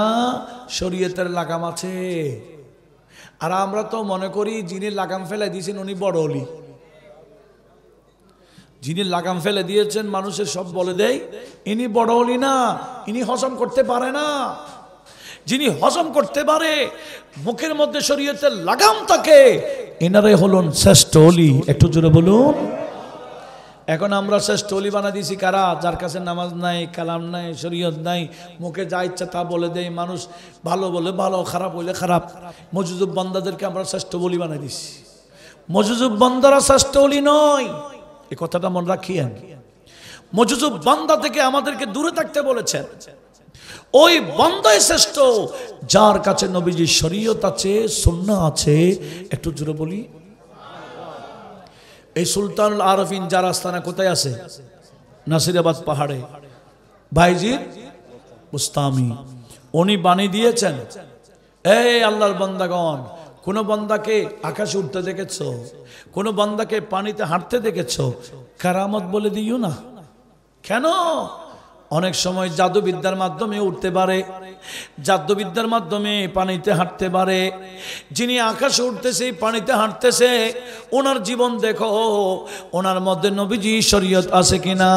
শরীয়তের লাগাম আছে। আর আমরা তো মনে করি যিনি লাগাম ফেলে দিয়েছেন উনি বড় ওলি। যিনি লাগাম ফেলে দিয়েছেন মানুষের সব বলে দেয়, ইনি বড় ওলি না, ইনি হজম করতে পারে না। যিনি হজম করতে পারে, মুখের মধ্যে শরীয়তের লাগাম থাকে, এনারাই হলেন শ্রেষ্ঠ ওলি। একটু জোরে বলুন। এখন আমরা শ্রেষ্ঠ ওলি বানা দিয়েছি কারা? যার কাছে নামাজ নাই, কালাম নাই, শরীয়ত নাই, মুখে যা ইচ্ছা তা বলে দেয়। মানুষ ভালো বলে ভালো, খারাপ হইলে খারাপ। মজুজুব বান্দাদেরকে আমরা শ্রেষ্ঠ ওলি বানাই দিছি। মজুজুব বান্দারা শ্রেষ্ঠ ওলি নয়, এই কথাটা মনে রাখিয়েন। মজুজুব বান্দা থেকে আমাদেরকে দূরে থাকতে বলেছেন। ওই বান্দাই শ্রেষ্ঠ যার কাছে নবীজির শরীয়ত আছে, সুন্নাহ আছে। একটু জোরে বলি। এই সুলতানুল আরফিন যার আস্তানা কোথায় আছে? নাসিরাবাদ পাহাড়ে। ভাইজির বুস্তামি উনি বাণী দিয়েছেন, এই আল্লাহর বান্দাগণ, কোন বান্দাকে আকাশে উঠতে দেখেছো, কোন বান্দাকে পানিতে হাঁটতে দেখেছো, কারামত বলে দিও না। কেন? অনেক সময় জাদুবিদ্যার মাধ্যমে উঠতে পারে, জাদুবিদ্যার মাধ্যমে পানিতে হাঁটতে পারে। যিনি আকাশে উঠতেছে, পানিতে হাঁটতেছে, ওনার জীবন দেখো, ওনার মধ্যে নবীজি শরীয়ত আছে কিনা,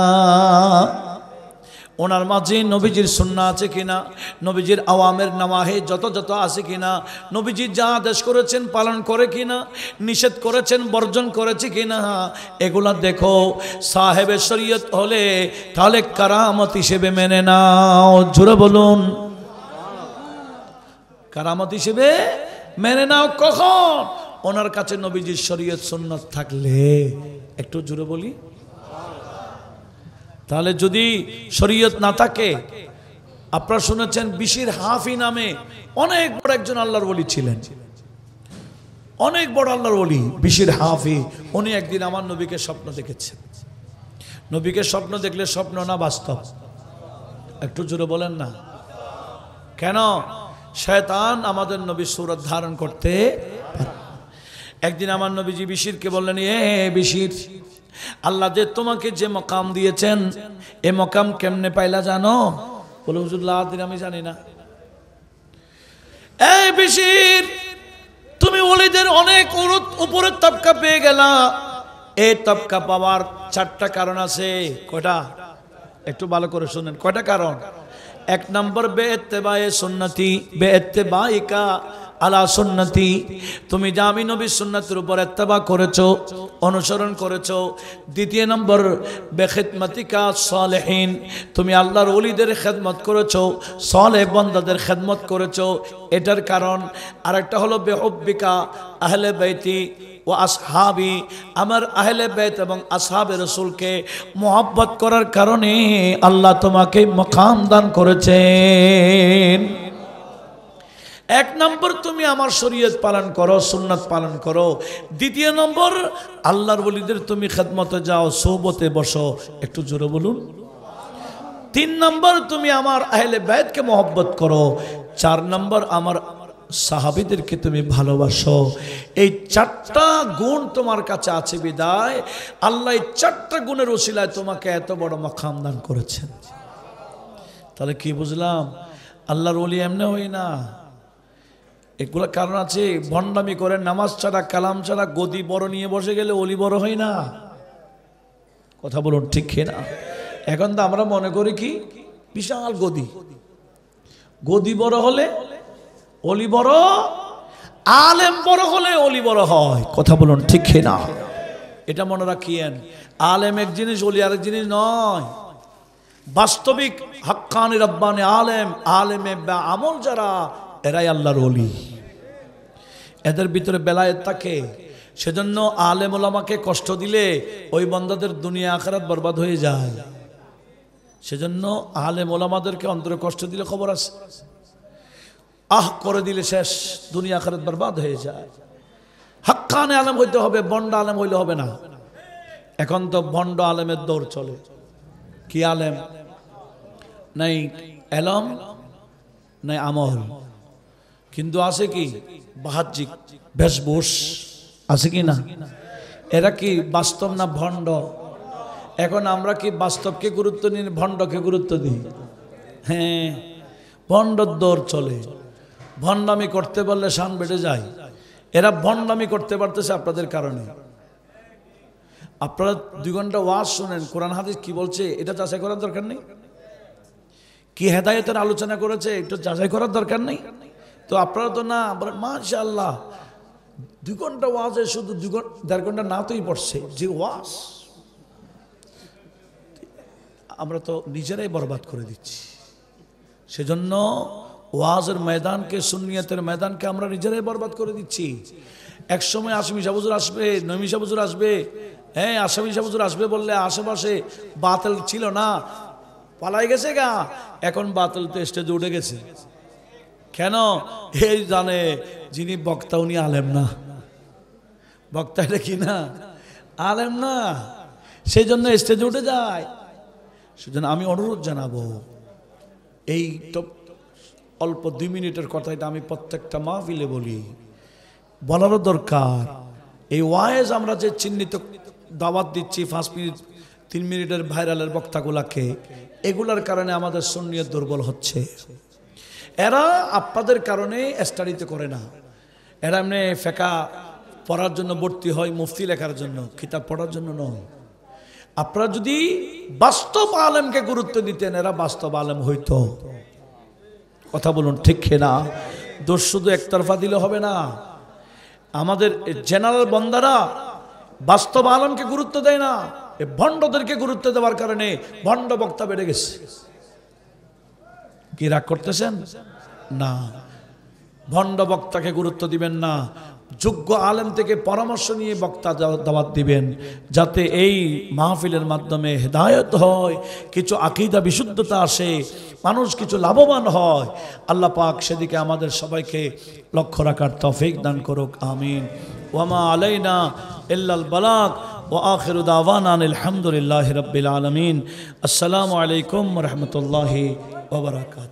ওনার মাঝে নবীজির সুন্নাহ আছে কিনা, নবীজির আওয়ামের নাওয়াহে যত যত আছে কিনা, নবীজি যা আদেশ করেছেন পালন করে কিনা, নিষেধ করেছেন বর্জন করেছে কিনা, এগুলা দেখো। সাহেবের শরীয়ত হলে তাহলে কারামত হিসেবে মেনে নাও। জোরে বলুন, কারামত হিসেবে মেনে নাও কখন? ওনার কাছে নবীজির শরীয়ত সুন্নাত থাকলে। একটু জোরে বলি। তাহলে যদি শরীয়ত না থাকে, আপনারা শুনেছেন বিশির হাফি নামে অনেক বড় একজন আল্লাহর ওলি ছিলেন, অনেক বড় আল্লাহর ওলি বিশির হাফি। উনি একদিন আমার নবীকে স্বপ্ন দেখেছেন। নবীকে স্বপ্ন দেখলে স্বপ্ন না বাস্তব? একটু জোরে বলেন না। কেন? শয়তান আমাদের নবীর সূরত ধারণ করতে পারে। একদিন আমার নবীজি বিশিরকে বললেন, এ বিশির, আল্লাহ যে তোমাকে যে মকাম দিয়েছেন, এ মকাম কেমনে পাইলা জানো? বলে, হুজুর আমি জানি না। এই বিশির, তুমি ওলিদের অনেক উপরের তবকা পেয়ে গেলা। এই তবকা পাওয়ার 4টা কারণ আছে। কয়টা? একটু ভালো করে শুনেন। কয়টা কারণ? 1 নম্বর বেইত্তেবায়ে সুন্নতি, বেইত্তেবাইকা আলা সুন্নতি। তুমি যে আমি নবীর সুন্নাতের উপর ইত্তেবা করেছো, অনুসরণ করেছো। 2 নম্বর বেখিদমতিকা সালেহিন, তুমি আল্লাহর ওলিদের খেদমত করেছো, সালেহ বান্দাদের খেদমত করেছো, এটার কারণ। আরেকটা হলো বেহুব্বিকা আহলে বাইতি ও আসহাবি, আমার আহলে বাইত এবং আসহাবে রাসূলকে মুহাব্বত করার কারণে আল্লাহ তোমাকে মাকাম দান করেছেন। 1 নম্বর তুমি আমার শরীয়ত পালন করো, সুন্নাত পালন করো। 2 নম্বর আল্লাহর ওলিদের তুমি খেদমতে যাও, সোহবতে বসো। একটু জোরে বলুন। 3 নম্বর তুমি আমার আহলে বাইতকে মুহাব্বত করো। 4 নম্বর আমার সাহাবীদেরকে তুমি ভালোবাসো। এই 4টা গুণ তোমার কাছে আছে বিদায় আল্লাহ এই 4টা গুণের ওসিলায় তোমাকে এত বড় মাকাম দান করেছেন। তাহলে কি বুঝলাম? আল্লাহর ওলি এমনি হই না, এগুলো কারণ আছে। ভণ্ডামি করে নামাজ ছাড়া, কালাম ছাড়া গদি বড় নিয়ে বসে গেলে ওলি বড় হয় না। কথা বলুন ঠিক না? এখন তো আমরা মনে করি কি বিশাল গদি, গদি বড় হলে অলি বড়, আলেম বড় হলে অলি বড় হয়। কথা বলুন ঠিক না? এটা মনে রাখিয়েন। আলেম এক জিনিস, অলি আরেক জিনিস নয়। বাস্তবিক হাক্কানি রব্বানি আলেম, আলেমে বা আমল যারা, এরাই আল্লাহর ওলি। এদের ভিতরে বেলায়েত থাকে। সেজন্য আলেম ওলামাকে কষ্ট দিলে ওই বান্দাদের দুনিয়া আখিরাত বরবাদ হয়ে যায়। সেজন্য আলেম ওলামাদেরকে অন্তরে কষ্ট দিলে খবর আছে, আহ করে দিলে শেষ, দুনিয়া আখিরাত বরবাদ হয়ে যায়। হাক্কানি আলেম হইতে হবে, বন্ড আলেম হইলে হবে না। এখন তো বন্ড আলেমের দৌড় চলে। কি আলেম নাই, এলম নাই আমল, কিন্তু আছে কি বাহ্যিক বেশভূষ, আছে কি না? এরা কি বাস্তব না ভণ্ড? এখন আমরা কি বাস্তবকে গুরুত্ব নিই, ভণ্ডকে গুরুত্ব দিই? হ্যাঁ, ভণ্ডর দৌড় চলে। ভণ্ডামি করতে পারলে শান বেড়ে যায়। এরা ভণ্ডামি করতে পারতেছে আপনাদের কারণে। আপনারা 2 ঘন্টা ওয়াজ শুনেন, কোরআন হাদিস কি বলছে এটা যাচাই করার দরকার নেই? কি হেদায়েতের আলোচনা করেছে একটু যাচাই করার দরকার নেই? তো আপনারা তো না, মাশাআল্লাহ 2 ঘন্টা ওয়াজে শুধু 1.5 ঘন্টা না তোই পড়ছে যে ওয়াজ, আমরা তো নিজেরাই বরবাদ করে দিচ্ছি। সেজন্য ওয়াজের ময়দানকে, সুন্নিয়তের ময়দানকে আমরা নিজেরাই বরবাদ করে দিচ্ছি। এক সময় আসামি সাহেব হুজুর আসবে, নবী সাহেব হুজুর আসবে, হ্যাঁ আসামি সাহেব হুজুর আসবে বললে আশেপাশে বাতিল ছিল না, পালাই গেছে গা। এখন বাতিল তো স্টেজে উঠে গেছে। কেন? এই জানে যিনি বক্তা উনি আলেম না। বক্তা এটা কি না? আলেম না। সেই জন্য স্টেজে উঠে যায়। সেজন্য আমি অনুরোধ জানাবো, এই অল্প 2 মিনিটের কথা এটা আমি প্রত্যেকটা মাহফিলে বলি, বলারও দরকার। এই ওয়াইজ আমরা যে চিহ্নিত দাওয়াত দিচ্ছি 5 মিনিট 3 মিনিটের ভাইরালের বক্তাগুলাকে, এগুলার কারণে আমাদের সুন্নিয়ত দুর্বল হচ্ছে। এরা আপনাদের কারণে স্টাডিতে করে না। এরা এমনি ফেকা পড়ার জন্য ভর্তি হয়, মুফতি লেখার জন্য, কিতাব পড়ার জন্য নয়। আপনারা যদি বাস্তব আলেমকে গুরুত্ব দিতেন, এরা বাস্তব আলেম হইতো। কথা বলুন ঠিক না? দোষ শুধু একতরফা দিলে হবে না। আমাদের জেনারেল বন্দারা বাস্তব আলেমকে গুরুত্ব দেয় না, ভণ্ডদেরকে গুরুত্ব দেওয়ার কারণে ভণ্ড বক্তা বেড়ে গেছে। কি রাগ করতেছেন? না, ভণ্ড বক্তাকে গুরুত্ব দিবেন না, যোগ্য আলেম থেকে পরামর্শ নিয়ে বক্তা দাওয়াত দিবেন, যাতে এই মাহফিলের মাধ্যমে হেদায়েত হয়, কিছু আকীদা বিশুদ্ধতা আসে, মানুষ কিছু লাভবান হয়। আল্লাহ পাক সেদিকে আমাদের সবাইকে লক্ষ্য রাখার তৌফিক দান করুক, আমিন। ওয়ামা আলাইনা ইল্লাল বালাগ ওয়া আখিরু দাওয়ানা আলহামদুলিল্লাহি রাব্বিল আলামিন। আসসালামু আলাইকুম ওয়া রাহমাতুল্লাহি ওয়া বারাকাতুহু।